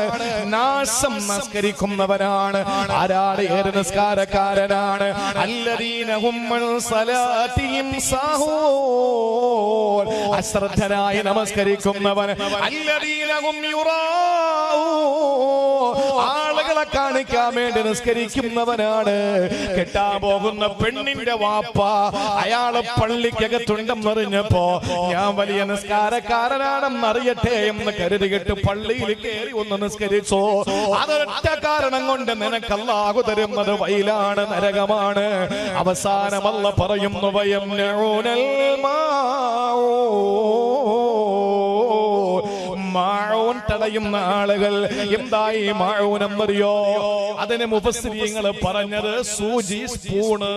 നാശം നമസ്കരിക്കുന്നവനാണ്. ആരാണ്? ഏറെ നിസ്കാരക്കാരനാണ്. അല്ലദീന ഹും അൻ സലാത്തിഹിം സാഹൂൻ, അശ്രദ്ധനായി നമസ്കരിക്കുന്നവൻ. അല്ലദീന ഹും യുറാഊൻ, ആളുകളെ കാണിക്കാൻ വേണ്ടി നിസ്കരിക്കുന്നവനാണ്. കെട്ടാൻ പോകുന്ന പെണ്ണിന്റെ വാപ്പ അയാള് പള്ളിക്കകത്തുണ്ടെന്നറിഞ്ഞപ്പോ ഞാൻ വലിയ നിസ്കാരക്കാരനാണെന്നറിയ എന്ന് കരുതിയിട്ട് പള്ളിയിൽ കയറി ഒന്ന് നിസ്കരിച്ചോ. അതൊറ്റ കാരണം കൊണ്ട് നിനക്ക് അല്ലാഹു തരുന്നത് വൈലാണ്, നരകമാണ്. അവസാനം അല്ലാഹു പറയുന്നു, വയംനഊനൽ മാഊൻ, തടയുന്ന ആളുകൾ. എന്തായി മാഊൻ എന്നറിയോ? അതിന് മുഫസ്സിരീങ്ങൾ പറഞ്ഞത് സൂചി, സ്പൂണ്,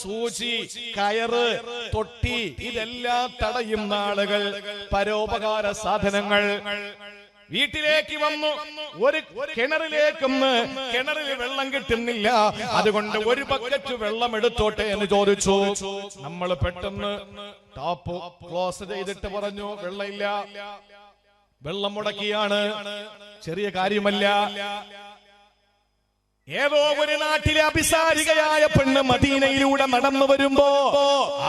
സൂചി, കയറ്, തൊട്ടി, ഇതെല്ലാം തടയുന്ന ആളുകൾ. പരോപകാര സാധനങ്ങൾ. വീട്ടിലേക്ക് വന്നു, ഒരു കിണറിൽ വെള്ളം കിട്ടുന്നില്ല, അതുകൊണ്ട് ഒരു ബക്കറ്റ് വെള്ളം എടുത്തോട്ടെ എന്ന് ചോദിച്ചു. നമ്മൾ പെട്ടെന്ന് ടാപ്പ് ക്ലോസ് ചെയ്തിട്ട് പറഞ്ഞു, വെള്ളമില്ല. വെള്ളം മുടക്കിയാണ്, ചെറിയ കാര്യമല്ല. ഏതോ ഒരു നാട്ടിലെ അഭിസാരികയായ പെണ്ണ് മദീനയിലൂടെ നടന്നു വരുമ്പോ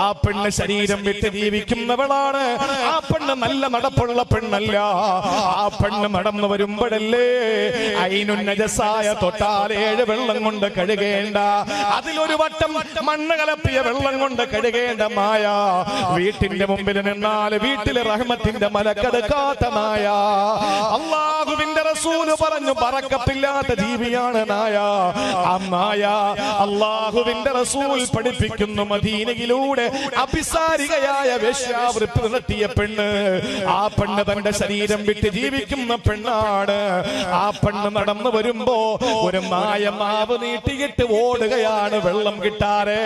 ആ പെണ്ണ് ശരീരം വിട്ട് ജീവിക്കുന്നവളാണ്. ആ പെണ്ണ് നല്ല നടപ്പുള്ള പെണ്ണല്ല. ആ പെണ്ണ് നടന്നു വരുമ്പോഴല്ലേ അയിനുൻ നജസായ തൊട്ടാൽ 7 വെള്ളം കൊണ്ട് കഴുകേണ്ട, അതിലൊരു വട്ടം മണ്ണ് കലപ്പിയ വെള്ളം കൊണ്ട് കഴുകേണ്ട മായ. വീട്ടിന്റെ മുമ്പിൽ നിന്നാൽ വീട്ടിലെ റഹ്മത്തിന്റെ മലക്കെടുക്കാത്ത നായ. അല്ലാഹുവിന്റെ റസൂല് പറഞ്ഞു, ബറക്കത്തില്ലാത്ത ജീവിയാണ് നായ. അല്ലാഹുവിന്റെ റസൂൽ പഠിപ്പിക്കുന്നു, മദീനയിലൂടെ അഭിസാരികയായ വേശ്യാവൃത്തി നടത്തിയ പെണ്ണ്, ആ പെണ്ണ് തന്റെ ശരീരം വിട്ട് ജീവിക്കുന്ന പെണ്ണാണ്. ആ പെണ്ണ് നടന്നു വരുമ്പോ ഒരു നായ നാവ് നീട്ടിയിട്ട് ഓടുകയാണ്, വെള്ളം കിട്ടാറെ.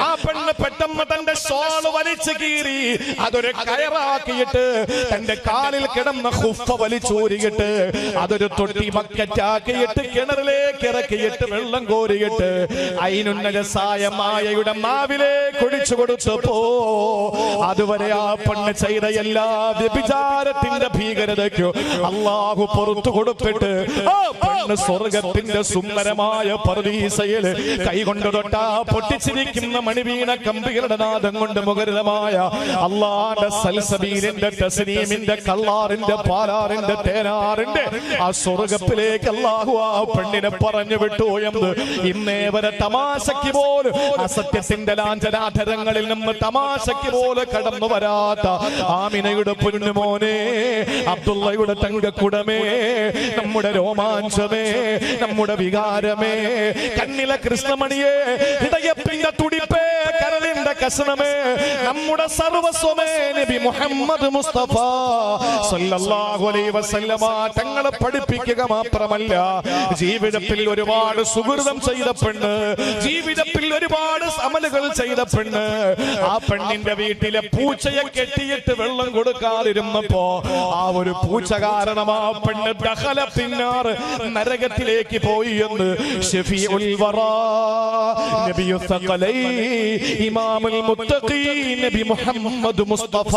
ആ പെണ്ണ് പെട്ടെന്ന് തന്റെ ഷോള് വലിച്ചു കീറി അതൊരു കയറാക്കിയിട്ട് തന്റെ കാലിൽ കിടന്ന ഖുഫ വലിച്ചൂരിയിട്ട് അതൊരു തൊട്ടി ബക്കറ്റാക്കിയിട്ട് കിണറിലേക്ക് ഇറക്കിയ ഇറക്കിയിട്ട് വെള്ളം കോരിയിട്ട് ഐനുന്നജസായ മായയുടെ മാവിലെ കുടിച്ചു കൊടുത്തപ്പോ അതുവരെ ആ പെണ്ണ് ചെയ്ത എല്ലാ വ്യഭിചാരത്തിന്റെ ഭീകരതയ്ക്കും അള്ളാഹു പുറത്തു കൊടുത്തിട്ട് ആ പെണ്ണ് സ്വർഗത്തിന്റെ സുന്ദരമായ പർദീസയിൽ കൈകൊണ്ട് തൊട്ടാ പൊട്ടിച്ചിരിക്കുന്ന മണിവീണ കമ്പികളുടെ നാദം കൊണ്ട് മുഖരിതമായ അള്ളാന്റെ സൽസബീലിന്റെ തസ്നീമിന്റെ കള്ളാറിന്റെ പാലാറിന്റെ തേനാറിന്റെ ആ സ്വർഗത്തിലേക്ക് അള്ളാഹു ആ പെണ്ണിനെ പറഞ്ഞു വിട്ടു എന്ന് ഇന്നേ വരെ തമാശയ്ക്ക് പോലും അസത്യത്തിന്റെ ലാഞ്ചനാധരങ്ങളിൽ നിന്ന് തമാശയ്ക്ക് പോലെ കടന്നു വരാത്ത ആമിനയുടെ പൊന്നുമോനെ, അബ്ദുള്ളയുടെ തങ്കക്കുടമേ, നമ്മുടെ രോമാഞ്ചമേ, നമ്മുടെ വികാരമേ, കണ്ണിലെ കൃഷ്ണമണിയെ, ഹൃദയത്തിന്റെ തുടിപ്പേ, കരളിന്റെ കഷണമേ, നമ്മുടെ സർവസ്വമേ നബി മുഹമ്മദ് മുസ്തഫ സല്ലല്ലാഹു അലൈഹി വസല്ലമ തങ്ങളെ പഠിപ്പിക്കുക മാത്രമല്ല ജീവിതത്തിൽ ഒരുപാട് സുഹൃതം ചെയ്ത പെണ്ണ്, ജീവിതത്തിൽ ഒരുപാട് അമലുകൾ ചെയ്ത പെണ്ണ്. ആ പെണ്ണിന്റെ വീട്ടിലെ പൂച്ചയെ കെട്ടിയിട്ട് വെള്ളം കൊടുക്കാതിരുന്നപ്പോ ആ ഒരു പൂച്ച കാരണം ആ പെണ്ണ് ദഖല പിന്നാർ നരകത്തിലേക്ക് പോയി എന്ന് ശഫീഉൽ വറാ നബിയു സഖലൈ ഇമാമുൽ മുത്തഖീൻ നബി മുഹമ്മദ് മുസ്തഫ.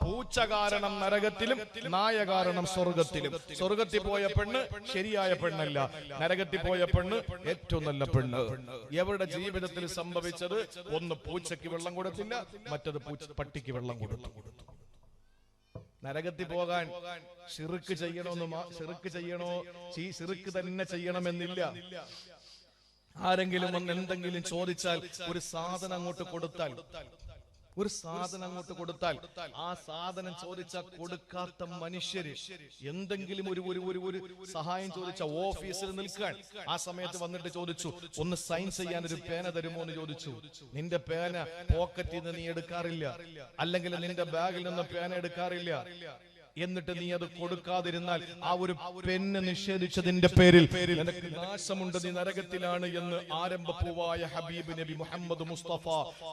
പൂച്ച കാരണം നരകത്തിലും നായ കാരണം സ്വർഗത്തിലും. സ്വർഗത്തിൽ പോയ പെണ്ണ് ശരിയായ പെണ്ണല്ല, നരകത്തിൽ പോയ പെണ്ണ് ഏറ്റവും നല്ല പെണ്ണ്. എവരുടെ ജീവിതത്തിൽ സംഭവിച്ചത്? ഒന്ന് പൂച്ചയ്ക്ക് വെള്ളം കൊടുത്തില്ല, മറ്റത് പട്ടിക്ക് വെള്ളം കൊടുത്തു. നരകത്തിൽ പോകാൻ ശിർക്ക് തന്നെ ചെയ്യണമെന്നില്ല. ആരെങ്കിലും ഒന്ന് എന്തെങ്കിലും ചോദിച്ചാൽ ഒരു സാധനം അങ്ങോട്ട് കൊടുത്താൽ ആ സാധനം ചോദിച്ചാൽ കൊടുക്കാത്ത മനുഷ്യര് എന്തെങ്കിലും ഒരു സഹായം ചോദിച്ച ഓഫീസിൽ നിൽക്കാൻ ആ സമയത്ത് വന്നിട്ട് ചോദിച്ചു, ഒന്ന് സൈൻ ചെയ്യാൻ ഒരു പേന തരുമോ എന്ന് ചോദിച്ചു. നിന്റെ പേന പോക്കറ്റിൽ നിന്ന് നീ എടുക്കാറില്ല, അല്ലെങ്കിൽ നിന്റെ ബാഗിൽ നിന്ന് പേന എടുക്കാറില്ല, എന്നിട്ട് നീ അത് കൊടുക്കാതിരുന്നാൽ ആ ഒരു പെണ്ണ് നിഷേധിച്ചതിന്റെ പേരിൽ നിനക്ക് നാശമുണ്ട്, നീ നരകത്തിലാണ് എന്ന് ആരംഭപ്പൂവായ ഹബീബ് നബി മുഹമ്മദ് മുസ്തഫ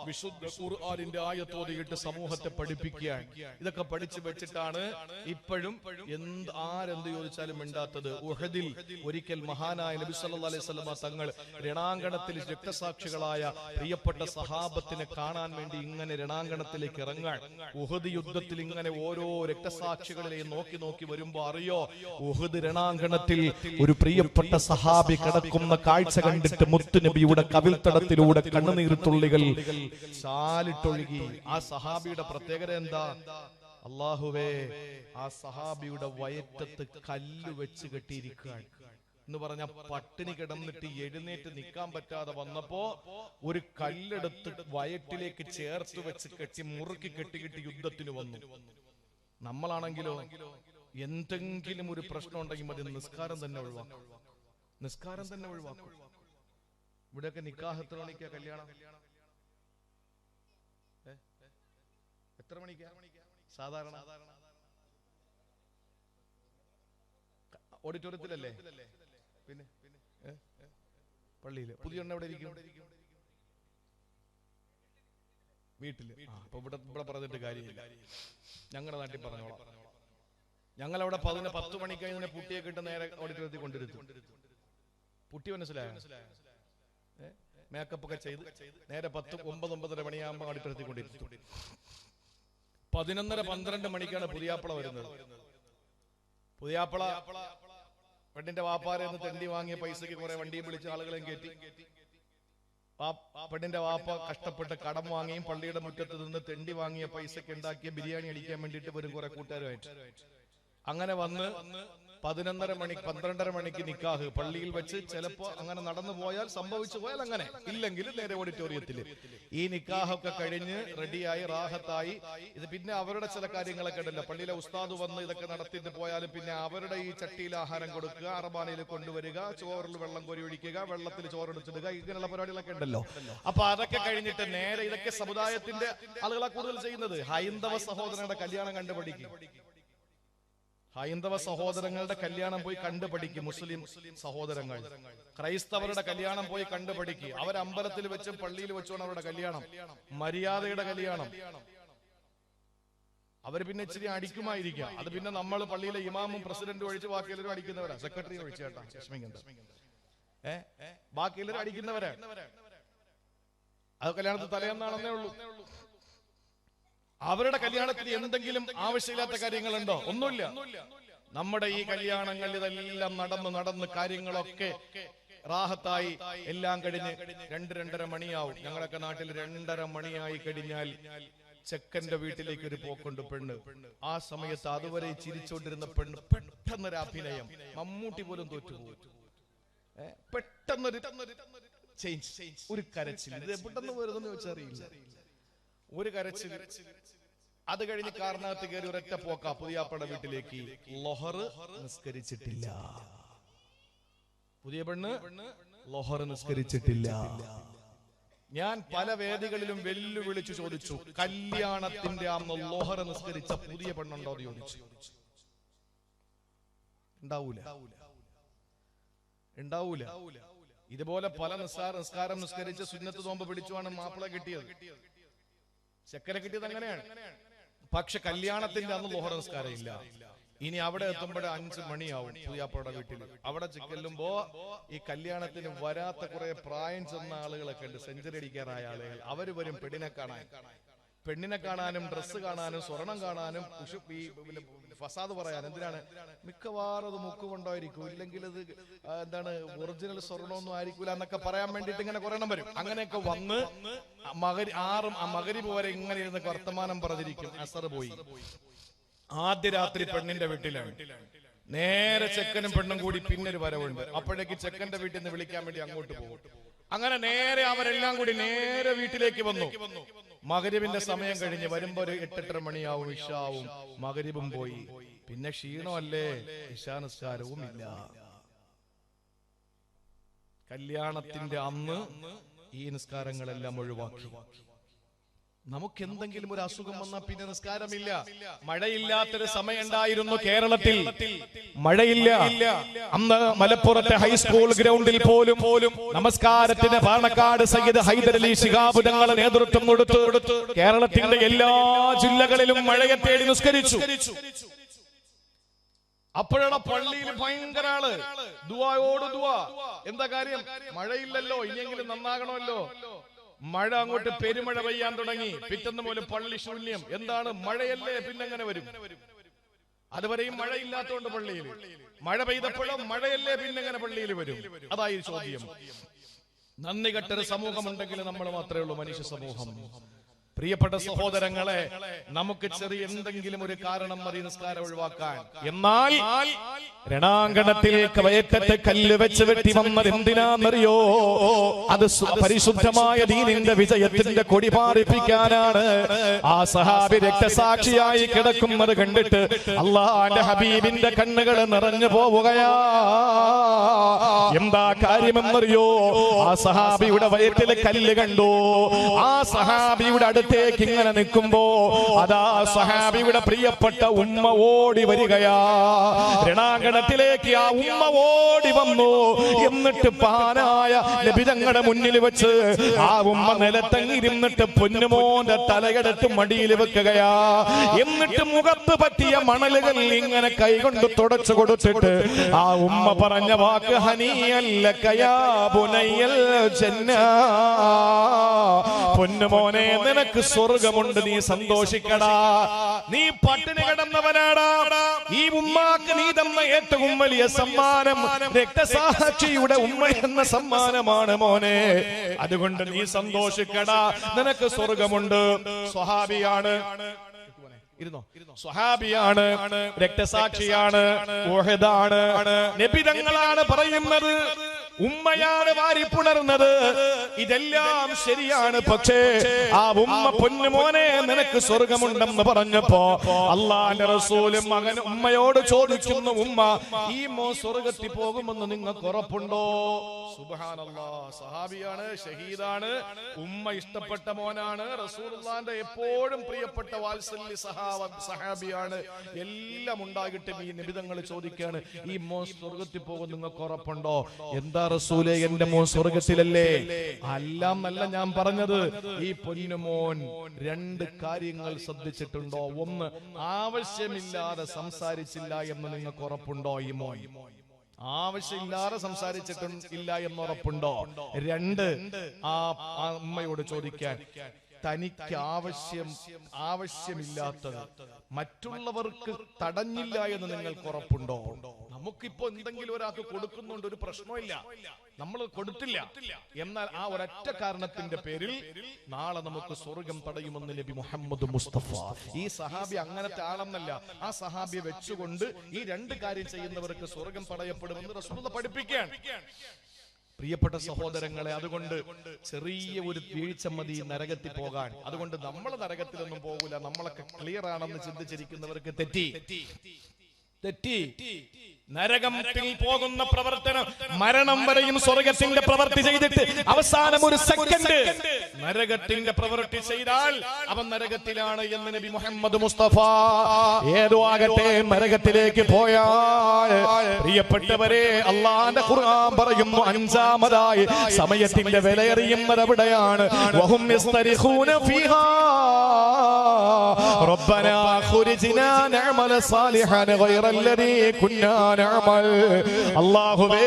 വിശുദ്ധ ഖുർആനിന്റെ ആയത്തോതിയിട്ട് സമൂഹത്തെ പഠിപ്പിക്കുകയാണ്. ഇതൊക്കെ പഠിച്ചു വെച്ചിട്ടാണ് ഇപ്പോഴും ആരെന്ത് ചോദിച്ചാലും മിണ്ടാത്തത്. ഉഹദിൽ ഒരിക്കൽ മഹാനായ നബി സല്ലല്ലാഹു അലൈഹി വസല്ലമ തങ്ങൾ രണാങ്കണത്തിൽ രക്തസാക്ഷികളായ പ്രിയപ്പെട്ട സഹാബത്തിനെ കാണാൻ വേണ്ടി ഇങ്ങനെ രണാങ്കണത്തിലേക്ക് ഇറങ്ങാൻ. ഉഹദ് യുദ്ധത്തിൽ ഇങ്ങനെ ഓരോ രക്തസാക്ഷി നോക്കി വരുമ്പോ അറിയോ, ഉഹദ് രണാങ്കണത്തിൽ ഒരു പ്രിയപ്പെട്ട സഹാബി കിടക്കുന്ന കാഴ്ച കണ്ടിട്ട് മുത്തുനബിയുടെ കവിൾത്തടത്തിലൂടെ കണ്ണുനീർത്തുള്ളികൾ ചാലിട്ടൊഴുകി. ആ സഹാബിയുടെ പ്രത്യേകത എന്താ? അല്ലാഹുവേ, ആ സഹാബിയുടെ വയറ്റത്ത് കല്ല് വെച്ച് കെട്ടിയിരിക്കുകയാണ് എന്ന് പറഞ്ഞ പട്ടിണി കിടന്നിട്ട് എഴുന്നേറ്റ് നിൽക്കാൻ പറ്റാതെ വന്നപ്പോ ഒരു കല്ലെടുത്ത് വയറ്റിലേക്ക് ചേർത്ത് വെച്ച് കെട്ടി മുറുക്കി കെട്ടിക്കിട്ടി യുദ്ധത്തിന് വന്നു. നമ്മളാണെങ്കിലോ എന്തെങ്കിലും ഒരു പ്രശ്നം ഉണ്ടെങ്കിൽ മതി, നിസ്കാരം തന്നെ ഒഴിവാക്കും. ഇവിടെയൊക്കെ നിക്കാഹ് എത്ര മണിക്കാ കല്യാണം? എത്ര മണിക്കാ സാധാരണ? ഓഡിറ്റോറിയത്തിലല്ലേ? പിന്നെ പള്ളിയില്. പുതിയ എണ്ണ എവിടെ ഇരിക്കും? വീട്ടില്. അപ്പൊ ഇവിടെ പറഞ്ഞിട്ട് കാര്യമില്ല, ഞങ്ങളുടെ നാട്ടിൽ പറഞ്ഞോളാം. ഞങ്ങളവിടെ 10 മണിക്ക് ഇതിനെ പുട്ടിയെ കിട്ടുന്ന നേരെ ഓഡിറ്റോറിയത്തിൽ കൊണ്ടിരുത്തും. പുട്ടി മനസ്സിലായോ? മേക്കപ്പ് ഒക്കെ ചെയ്ത് നേരെ 9-9:30 മണിയാകുമ്പോൾ ഓഡിറ്റോറിയത്തിൽ കൊണ്ടിരുത്തും. 11:30-12 മണിക്കാണ് പുതിയാപ്പള വരുന്നത്. പുതിയാപ്പള പെണ്ണിന്റെ വാപ്പാരെ ഒന്ന് തെണ്ടി വാങ്ങിയ പൈസക്ക് കുറെ വണ്ടിയും വിളിച്ച് ആളുകളെയും കയറ്റി. പെണ്ണിന്റെ വാപ്പ കഷ്ടപ്പെട്ട് കടം വാങ്ങിയും പള്ളിയുടെ മുറ്റത്ത് നിന്ന് തെണ്ടി വാങ്ങിയ പൈസക്ക് ഉണ്ടാക്കിയ ബിരിയാണി അടിക്കാൻ വേണ്ടിയിട്ട് വരും കുറെ കൂട്ടുകാരുമായിട്ട്. അങ്ങനെ വന്ന് 12:30 മണിക്ക് നിക്കാഹ് പള്ളിയിൽ വെച്ച്. ചിലപ്പോ അങ്ങനെ നടന്നു പോയാൽ, സംഭവിച്ചു പോയാൽ അങ്ങനെ, ഇല്ലെങ്കിൽ നേരെ ഓഡിറ്റോറിയത്തിൽ. ഈ നിക്കാഹൊക്കെ കഴിഞ്ഞ് റെഡിയായി റാഹത്തായി. ഇത് പിന്നെ അവരുടെ ചില കാര്യങ്ങളൊക്കെ ഉണ്ടല്ലോ, പള്ളിയിലെ ഉസ്താദ് വന്ന് ഇതൊക്കെ നടത്തിയിട്ട് പോയാലും പിന്നെ അവരുടെ ഈ ചട്ടിയിൽ ആഹാരം കൊടുക്കുക, അറബാനയിൽ കൊണ്ടുവരിക, ചോറിൽ വെള്ളം കോരി ഒഴിക്കുക, വെള്ളത്തിൽ ചോറെടുത്തിടുക, ഇങ്ങനെയുള്ള പരിപാടികളൊക്കെ ഉണ്ടല്ലോ. അപ്പൊ അതൊക്കെ കഴിഞ്ഞിട്ട് നേരെ ഇതൊക്കെ സമുദായത്തിന്റെ ആളുകളെ കൂടുതൽ ചെയ്യുന്നത്. ഹൈന്ദവ സഹോദരങ്ങളുടെ കല്യാണം കണ്ടുപഠിക്കും. ഹൈന്ദവ സഹോദരങ്ങളുടെ കല്യാണം പോയി കണ്ടുപഠിക്കും. മുസ്ലിം സഹോദരങ്ങൾ ക്രൈസ്തവരുടെ കല്യാണം പോയി കണ്ടുപഠിക്കും. അവർ അമ്പലത്തിൽ വെച്ചും പള്ളിയിൽ വെച്ചുമാണ് അവരുടെ കല്യാണം, മര്യാദയുടെ കല്യാണം. അവർ പിന്നെ ഇച്ചിരി അടിക്കുമായിരിക്കാം. അത് പിന്നെ നമ്മൾ പള്ളിയിലെ ഇമാമും പ്രസിഡന്റും ഒഴിച്ച് ബാക്കി എല്ലാവരും അടിക്കുന്നവരാ. സെക്രട്ടറി ഒഴിച്ച് കേട്ടാ, ബാക്കി എല്ലാവരും അടിക്കുന്നവരാ. അത് കല്യാണത്തിന് തലേന്നാണെന്നേ ഉള്ളൂ. അവരുടെ കല്യാണത്തിന് എന്തെങ്കിലും ആവശ്യമില്ലാത്ത കാര്യങ്ങളുണ്ടോ? ഒന്നുമില്ല. നമ്മുടെ ഈ കല്യാണങ്ങൾ ഇതെല്ലാം നടന്ന് കാര്യങ്ങളൊക്കെ റാഹത്തായി എല്ലാം കഴിഞ്ഞ് 2-2:30 മണിയാവും. ഞങ്ങളൊക്കെ നാട്ടിൽ 2:30 മണിയായി കഴിഞ്ഞാൽ ചെക്കന്റെ വീട്ടിലേക്ക് ഒരു പോക്കുണ്ട് പെണ്ണ്. ആ സമയത്ത് അതുവരെ ചിരിച്ചോണ്ടിരുന്ന പെണ്ണ് പെട്ടെന്നൊരു അഭിനയം, മമ്മൂട്ടി പോലും തോറ്റുപോകും. പെട്ടെന്നൊരു ചേഞ്ച്, ഒരു കരച്ചിൽ. ഇത് പെട്ടെന്ന് വരുന്നെന്ന് വെച്ചറിയില്ല. ഒരു കരച്ചിൽ. അത് കഴിഞ്ഞ് കാറിനകത്ത് കയറി ഒരൊറ്റ പോക്ക പുതിയാപ്പയുടെ വീട്ടിലേക്ക്. ലൊഹർ നിസ്കരിച്ചിട്ടില്ല. പുതിയ പെണ്ണ് ലൊഹർ നിസ്കരിച്ചിട്ടില്ല. ഞാൻ പല വേദികളിലും വെല്ലുവിളിച്ചു ചോദിച്ചു, കല്യാണത്തിന്റെ അന്ന് ലൊഹർ നിസ്കരിച്ച പുതിയ പെണ്ണുണ്ടോ എന്ന് ചോദിച്ചു. ഉണ്ടാവൂല. ഇതുപോലെ പല നിസ്കാരം നിസ്കരിച്ച് സുന്നത്ത് നോമ്പ് പിടിച്ചുമാണ് മാപ്പിള കിട്ടിയത്, ചെക്കനെ കിട്ടിയത് അങ്ങനെയാണ്. പക്ഷെ കല്യാണത്തിന്റെ അന്ന് ലൊഹർ നിസ്കാരം ഇല്ല. ഇനി അവിടെ എത്തുമ്പോഴേ 5 മണിയാവും പുതിയാപ്പയുടെ വീട്ടിൽ. അവിടെ ചെല്ലുമ്പോ ഈ കല്യാണത്തിന് വരാത്ത കുറെ പ്രായം ചെന്ന ആളുകളൊക്കെ ഉണ്ട്, സെഞ്ചുറി അടിക്കാറായ ആളുകൾ. അവര് വരും പെണ്ണിനെ കാണാനും ഡ്രസ്സ് കാണാനും സ്വർണം കാണാനും ഈ ഫസാദ് പറയാൻ. എന്തിനാണ്? മിക്കവാറും അത് മുക്ക് കൊണ്ടായിരിക്കും, ഇല്ലെങ്കിൽ അത് എന്താണ് ഒറിജിനൽ സ്വർണ്ണമൊന്നും ആയിരിക്കൂല എന്നൊക്കെ പറയാൻ വേണ്ടിട്ട് ഇങ്ങനെ കുറെ എണ്ണം വരും. അങ്ങനെയൊക്കെ വന്ന് മഗ്‌രിബ് വരെ ഇങ്ങനെ ഇരുന്ന് വർത്തമാനം പറഞ്ഞിരിക്കും. അസർ പോയി, ആദ്യ രാത്രി പെണ്ണിന്റെ വീട്ടിലാണ്. നേരെ ചെക്കനും പെണ്ണും കൂടി പിന്നൊരു വരവുണ്ട്. അപ്പോഴേക്ക് ചെക്കന്റെ വീട്ടിൽ നിന്ന് വിളിക്കാൻ വേണ്ടി അങ്ങോട്ട് പോകും. അങ്ങനെ നേരെ അവരെല്ലാം കൂടി നേരെ വീട്ടിലേക്ക് വന്നു. മഗ്‌രിബിന്റെ സമയം കഴിഞ്ഞ് വരുമ്പോ ഒരു 8-8:30 മണിയാവും, ഇശാവും. മഗ്‌രിബും പോയി. പിന്നെ ക്ഷീണമല്ലേ, ഇശാ നിസ്കാരവും ഇല്ല. കല്യാണത്തിന്റെ അന്ന് ഈ നിസ്കാരങ്ങളെല്ലാം ഒഴിവാക്കി. നമുക്ക് എന്തെങ്കിലും ഒരു അസുഖം വന്നാൽ പിന്നെ നിസ്കാരമില്ല. മഴയില്ലാത്തൊരു സമയം ഉണ്ടായിരുന്നു കേരളത്തിൽ. മഴയില്ല. അന്ന് മലപ്പുറത്തെ ഹൈസ്കൂൾ ഗ്രൗണ്ടിൽ പോലും നമസ്കാരത്തിന് പാണക്കാട് സയ്യിദ് ഹൈദരലി ശിഹാബ് തങ്ങൾ നേതൃത്വം കൊടുത്തു കേരളത്തിന്റെ എല്ലാ ജില്ലകളിലും മഴയെ തേടി നിസ്കരിച്ചു. അപ്പോഴാണ് പള്ളിയിൽ ഭയങ്കര ആള്, ദുആയോട് ദുആ. എന്താ കാര്യം? മഴയില്ലല്ലോ, ഇനിയെങ്കിലും നന്നാകണമല്ലോ. മഴ അങ്ങോട്ട് പെരുമഴ പെയ്യാൻ തുടങ്ങി. പിറ്റന്ന് പോലും പള്ളി ശൂന്യം. എന്താണ്? മഴയല്ലേ, പിന്നെങ്ങനെ വരും? അതുവരെയും മഴയില്ലാത്തതുകൊണ്ട് പള്ളിയിൽ, മഴ പെയ്തപ്പോഴും മഴയല്ലേ, പിന്നെങ്ങനെ പള്ളിയിൽ വരും? അതായി ചോദ്യം. നന്ദി കെട്ടൊരു സമൂഹമുണ്ടെങ്കിൽ നമ്മൾ മാത്രമേ ഉള്ളൂ മനുഷ്യ സമൂഹം. പ്രിയപ്പെട്ട സഹോദരങ്ങളെ, നമുക്ക് ചെറിയ എന്തെങ്കിലും ഒരു കാരണം മതി നിസ്കാരം ഒഴിവാക്കാൻ. എന്നാൽ രണാങ്കണത്തിൽ വയറ്റത്തെ കല്ല് വെച്ച് വെട്ടി വന്നത് എന്തിനാണെന്നറിയോ? അത് പരിശുദ്ധമായ ദീനിന്റെ വിജയത്തിന്റെ കൊടി പാറിപ്പിക്കാനാണ്. ആ സഹാബി രക്തസാക്ഷിയായി കിടക്കുന്നത് കണ്ടിട്ട് അല്ലാഹുവിന്റെ ഹബീബിന്റെ കണ്ണുകൾ നിറഞ്ഞു പോവുകയാ. എന്താ കാര്യമെന്നറിയോ? ആ സഹാബിയുടെ വയറ്റിലെ കല്ല് കണ്ടു. ആ സഹാബിയുടെ അടുത്തേക്ക് ഇങ്ങനെ നിൽക്കുമ്പോ അതാ സഹാബിയുടെ പ്രിയപ്പെട്ട ഉമ്മ ഓടി വരികയാ. രണാങ്കണത്തിലേക്ക് ആ ഉമ്മ ഓടി വന്നു. എന്നിട്ട് പാനായ നബി തങ്ങളുടെ മുന്നിൽ വെച്ച് ആ ഉമ്മ നിലത്തങ്ങിരുന്നിട്ട് പൊന്നുമോന്റെ തലയെടുത്ത് മടിയിൽ വെക്കുകയാ. എന്നിട്ട് മുഖത്ത് പറ്റിയ മണലുകൾ ഇങ്ങനെ കൈകൊണ്ട് തുടച്ചു കൊടുത്തിട്ട് ആ ഉമ്മ പറഞ്ഞ വാക്ക്, ഹനിയല്ലകയാ ബുനയ്യൽ ജന്ന. പൊന്നുമോനെ, നിനക്ക് സ്വർഗമുണ്ട്, നീ സന്തോഷിക്കടാ. നീ പട്ടിണി കിടന്നവനാടാ. ഈ ഉമ്മാക്ക് നീ തന്ന ഏറ്റവും വലിയ സമ്മാനം രക്തസാക്ഷിയുടെ ഉമ്മ എന്ന സമ്മാനമാണ് മോനെ. അതുകൊണ്ട് നീ സന്തോഷിക്കടാ, നിനക്ക് സ്വർഗമുണ്ട്. സ്വഹാബിയാണ്, സ്വഹാബിയാണ്, രക്തസാക്ഷിയാണ്, ഉഹദാണ്. നബി തങ്ങളാണ് പറയുന്നത്, ഉമ്മയാണ് വാരിപ്പുണർന്നത്. ഇതെല്ലാം ശരിയാണ്. പക്ഷേ ആ ഉമ്മ പൊന്നുമോനെ നിനക്ക് സ്വർഗമുണ്ടെന്ന് പറഞ്ഞപ്പോ അല്ലാഹുവിന്റെ റസൂലും മകൻ ഉമ്മയോട് ചോദിക്കുന്നു, ഉമ്മ ഈ മോ സ്വർഗത്തിൽ പോകുമെന്ന് നിങ്ങൾക്ക് ഉറപ്പുണ്ടോ? സുബ്ഹാനല്ലാഹ്, സഹാബിയാണ്, ഷഹീദാണ്, ഉമ്മ ഇഷ്ടപ്പെട്ട മോനാണ്, റസൂലുള്ളാഹിന്റെ എപ്പോഴും പ്രിയപ്പെട്ട വാത്സല്യ സഹാബിയാണ്. എല്ലാം ഉണ്ടായിട്ട് ഈ നിബിധങ്ങൾ ചോദിക്കാണ്, ഈ മോൻ സ്വർഗത്തിൽ പോകും നിങ്ങൾക്ക് ഉറപ്പുണ്ടോ? എന്താ റസൂലേ, എന്റെ മോൻ സ്വർഗത്തിലല്ലേ? അല്ലാം നല്ല ഞാൻ പറഞ്ഞത്, ഈ പൊന്നുമോൻ രണ്ട് കാര്യങ്ങൾ ശ്രദ്ധിച്ചിട്ടുണ്ടോ? ഒന്ന്, ആവശ്യമില്ലാതെ സംസാരിച്ചില്ല എന്ന് നിങ്ങൾക്ക് ഉറപ്പുണ്ടോ? ഈ മോൻ ആവശ്യമില്ലാതെ സംസാരിച്ചിട്ടില്ല എന്ന് ഉറപ്പുണ്ടോ? രണ്ട്, ആ അമ്മയോട് ചോദിക്കാൻ, തനിക്ക് ആവശ്യമില്ലാത്തത് മറ്റുള്ളവർക്ക് തടഞ്ഞില്ല എന്ന് നിങ്ങൾക്ക് ഉറപ്പുണ്ടോ? നമുക്കിപ്പോ എന്തെങ്കിലും ഒരാൾക്ക് കൊടുക്കുന്നുണ്ട്, ഒരു പ്രശ്നമില്ല, നമ്മൾ കൊടുത്തില്ല, എന്നാൽ ആ ഒരൊറ്റ കാരണത്തിന്റെ പേരിൽ നാളെ നമുക്ക് സ്വർഗം തടയുമെന്ന് നബി മുഹമ്മദ് മുസ്തഫ. ഈ സഹാബി അങ്ങനത്തെ ആളെന്നല്ല, ആ സഹാബിയെ വെച്ചുകൊണ്ട് ഈ രണ്ട് കാര്യം ചെയ്യുന്നവർക്ക് സ്വർഗം തടയപ്പെടുമെന്ന് റസൂലുള്ളാഹി പഠിപ്പിക്കുകയാണ്. പ്രിയപ്പെട്ട സഹോദരങ്ങളെ, അതുകൊണ്ട് ചെറിയ ഒരു വീഴ്ച മതി നരകത്തിൽ പോകാൻ. അതുകൊണ്ട് നമ്മൾ നരകത്തിലൊന്നും പോകൂല, നമ്മളൊക്കെ ക്ലിയർ ആണെന്ന് ചിന്തിച്ചിരിക്കുന്നവർക്ക് തെറ്റി. നരകത്തിൽ പോകുന്ന പ്രവർത്തനം, മരണം വരെയും സ്വർഗത്തിന്റെ പ്രവൃത്തി ചെയ്തിട്ട് അവസാനം ഒരു സെക്കൻഡ് നരകത്തിന്റെ പ്രവൃത്തി ചെയ്താൽ അവൻ നരകത്തിലാണ് എന്ന് നബി മുഹമ്മദ് മുസ്തഫ. ഏതോ ആകട്ടെ, നരകത്തിലേക്ക് പോയാൽ പ്രിയപ്പെട്ടവരെ, അള്ളാന്റെ ഖുർആൻ പറയുന്നു, അഞ്ചാമതായി സമയത്തിന്റെ വിലയറിയുന്നത് എവിടെയാണ്? വഹും യസ്തരിഖൂന ഫീഹാ റബ്ബനാ ഖുരിജ്നാ നഅമല സാലിഹൻ ഗൈറല്ലദീ കുന്നാ നഅമൽ. അല്ലാഹുവേ,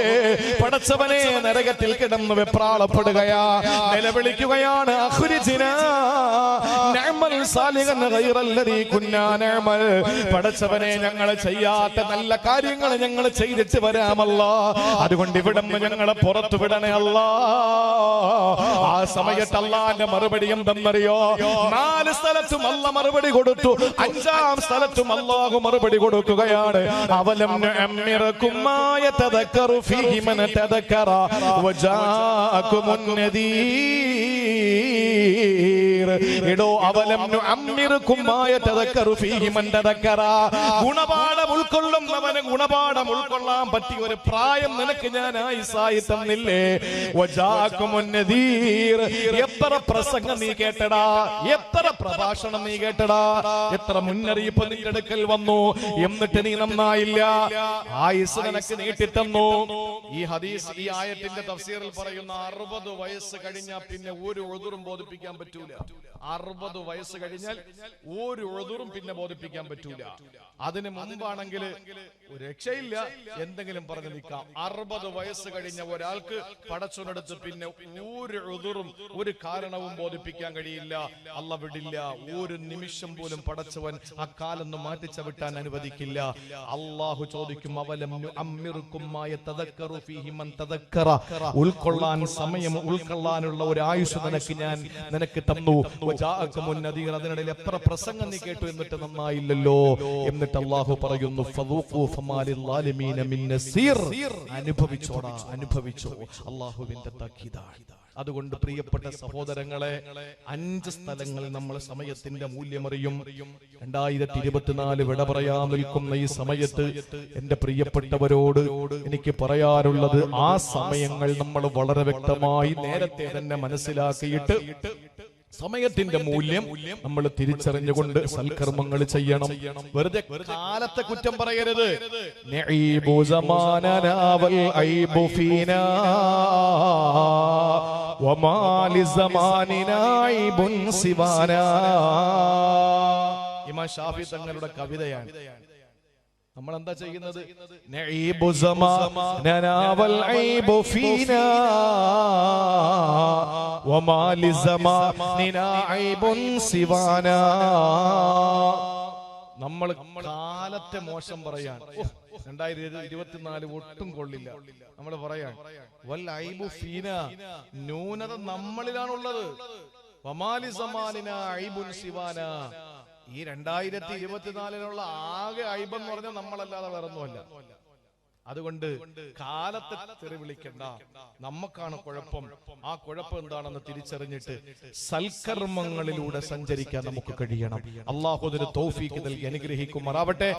പടച്ചവനെ, നരകത്തിൽ കിടന്ന് വെപ്രാളപ്പെടുകയാ, നിലവിളിക്കുകയാണ്, അഖ്രിജ്നാ നഅമൽ സാലിഹൻ ഗൈറല്ലദീ കുന്നാ നഅമൽ. പടച്ചവനെ, ഞങ്ങൾ ചെയ്യാത്ത നല്ല കാര്യങ്ങൾ ഞങ്ങൾ ചെയ്തിട്ട് വരാമല്ലാ, അതുകൊണ്ട് ഇവിടുന്ന് ഞങ്ങളെ പുറത്തു വിടണേ അല്ലാ. ആ സമയത്ത് അല്ലാഹുവിന്റെ മറുപടി എന്തെന്നറിയോ? 4 സ്ഥലത്തും അല്ലാഹു മറുപടി കൊടുത്തു, 5ാം സ്ഥലത്തും അല്ലാഹു മറുപടി കൊടുക്കുകയാണ്. അവലം നഅമ്മിറകും മാ യതദക്കറു ഫീഹി മൻ തദക്കറ വജാഅകുമുൻ നദീർ. എടോ, അവലം നഅമ്മിറകും മാ യതദക്കറു ഫീഹി മൻ തദക്കറ. ഗുണപാഠം ഉൾക്കൊള്ളുന്നവന് ഗുണപാഠം ഉൾക്കൊള്ളാൻ പറ്റിയ ഒരു പ്രായം നിനക്ക് ഞാൻ ആയുസ്സായി തന്നില്ലേ? വജാഅകുമുൻ നദീർ. എത്ര പ്രസംഗം നീ കേട്ടടാ, എത്ര പ്രഭാഷണം നീ കേട്ടടാ, എത്ര മുന്നറിയിപ്പ് നിന്റെ അടുക്കൽ വന്നു, എന്നിട്ട് നീ നന്നായില്ല. ആയുസ് നിനക്ക് നീട്ടിത്തന്നു. ഈ ഹദീസ്, ഈ ആയത്തിന്റെ തഫ്സീറിൽ പറയുന്ന 60 വയസ്സ് കഴിഞ്ഞാൽ പിന്നെ ഒരു ഉളുതുറും ബോധിപ്പിക്കാൻ പറ്റൂല. 60 വയസ്സ് കഴിഞ്ഞാൽ ഒരു ഉളുതുറും പിന്നെ ബോധിപ്പിക്കാൻ പറ്റൂല. അതിന് മുമ്പാണെങ്കിൽ ഒരു രക്ഷയില്ല, എന്തെങ്കിലും പറഞ്ഞു നിൽക്കാം. 60 വയസ്സ് കഴിഞ്ഞ ഒരാൾക്ക് പടച്ചവനടുത്ത് പിന്നെ ഒരു ഉളുതുറും ഒരു കാരണവും ബോധിപ്പിക്കാൻ കഴിയില്ല. അല്ലാഹു വിടില്ല. ഒരു നിമിഷം പോലും പടച്ചവൻ ആ കാലൊന്നും മാറ്റിച്ചവിട്ടാൻ അനുവദിക്കില്ല. അല്ലാഹു ചോദിക്കും, അവലം നുഅമ്മിറുകും മാ യതദക്കറു ഫീഹി മൻ തദക്കറ. ഉൾക്കൊള്ളാൻ സമയം, ഉൾക്കൊള്ളാനുള്ള ഒരു ആയുസ് നിനക്ക് തന്നു. വജാഅകുമുൻ നദീർ. അതിനിടയിൽ എത്ര പ്രസംഗം നീ കേട്ടു, എന്നിട്ട് നന്നായില്ലല്ലോ. എന്നിട്ട് അല്ലാഹു പറയുന്നു, ഫദൂഖു ഫമാ ലിൽസാലിമീന മിൻ നസീർ. അനുഭവിച്ചോടാ, അനുഭവിച്ചോ. അല്ലാഹുവിന്റെ തഖീദാണ്. അതുകൊണ്ട് പ്രിയപ്പെട്ട സഹോദരങ്ങളെ, 5 സ്ഥലങ്ങളിൽ നമ്മൾ സമയത്തിന്റെ മൂല്യമറിയും. 2024 വിട പറയാൻ നിൽക്കുന്ന ഈ സമയത്ത് എന്റെ പ്രിയപ്പെട്ടവരോട് എനിക്ക് പറയാറുള്ളത്, ആ സമയങ്ങൾ നമ്മൾ വളരെ വ്യക്തമായി നേരത്തെ തന്നെ മനസ്സിലാക്കിയിട്ട് സമയത്തിന്റെ മൂല്യം നമ്മൾ തിരിച്ചറിഞ്ഞുകൊണ്ട് സൽക്കർമ്മങ്ങൾ ചെയ്യണം. വെറുതെ കാലത്തെ കുറ്റം പറയരുത്. നഈബു സമാനനാ വൽ ഐബു ഫീനാ വമാ ലിസമാനിനാ ഐബുൻ സിവാനാ. ഇമാം ഷാഫി തങ്ങളുടെ കവിതയാണ്. നമ്മൾ എന്താ ചെയ്യുന്നത്? നഈബു സമാനനാ വൽ ഐബു ഫീനാ വമാ ലിസമാനിനാ ഐബുൻ സിവാനാ. നമ്മൾ കാലത്തെ മോശം പറയാൻ 2024 ഒട്ടും കൊള്ളില്ല. നമ്മൾ പറയാൻ വൽ ഐബു ഫീനാ, ന്യൂനത നമ്മളിലാണുള്ളത്. വമാ ലിസമാനിനാ ഐബുൻ സിവാനാ. ഈ 2024 ആകെ ഐബെന്ന് പറഞ്ഞാൽ നമ്മളല്ലാതെ വേറൊന്നുമല്ല. അതുകൊണ്ട് കാലത്തെ തെറി വിളിക്കണ്ട, നമുക്കാണ് കുഴപ്പം. ആ കുഴപ്പം എന്താണെന്ന് തിരിച്ചറിഞ്ഞിട്ട് സൽക്കർമ്മങ്ങളിലൂടെ സഞ്ചരിക്കാൻ നമുക്ക് കഴിയണം. അല്ലാഹു അതിന് തൗഫീഖ് നൽകി അനുഗ്രഹിക്കുമാറാവട്ടെ.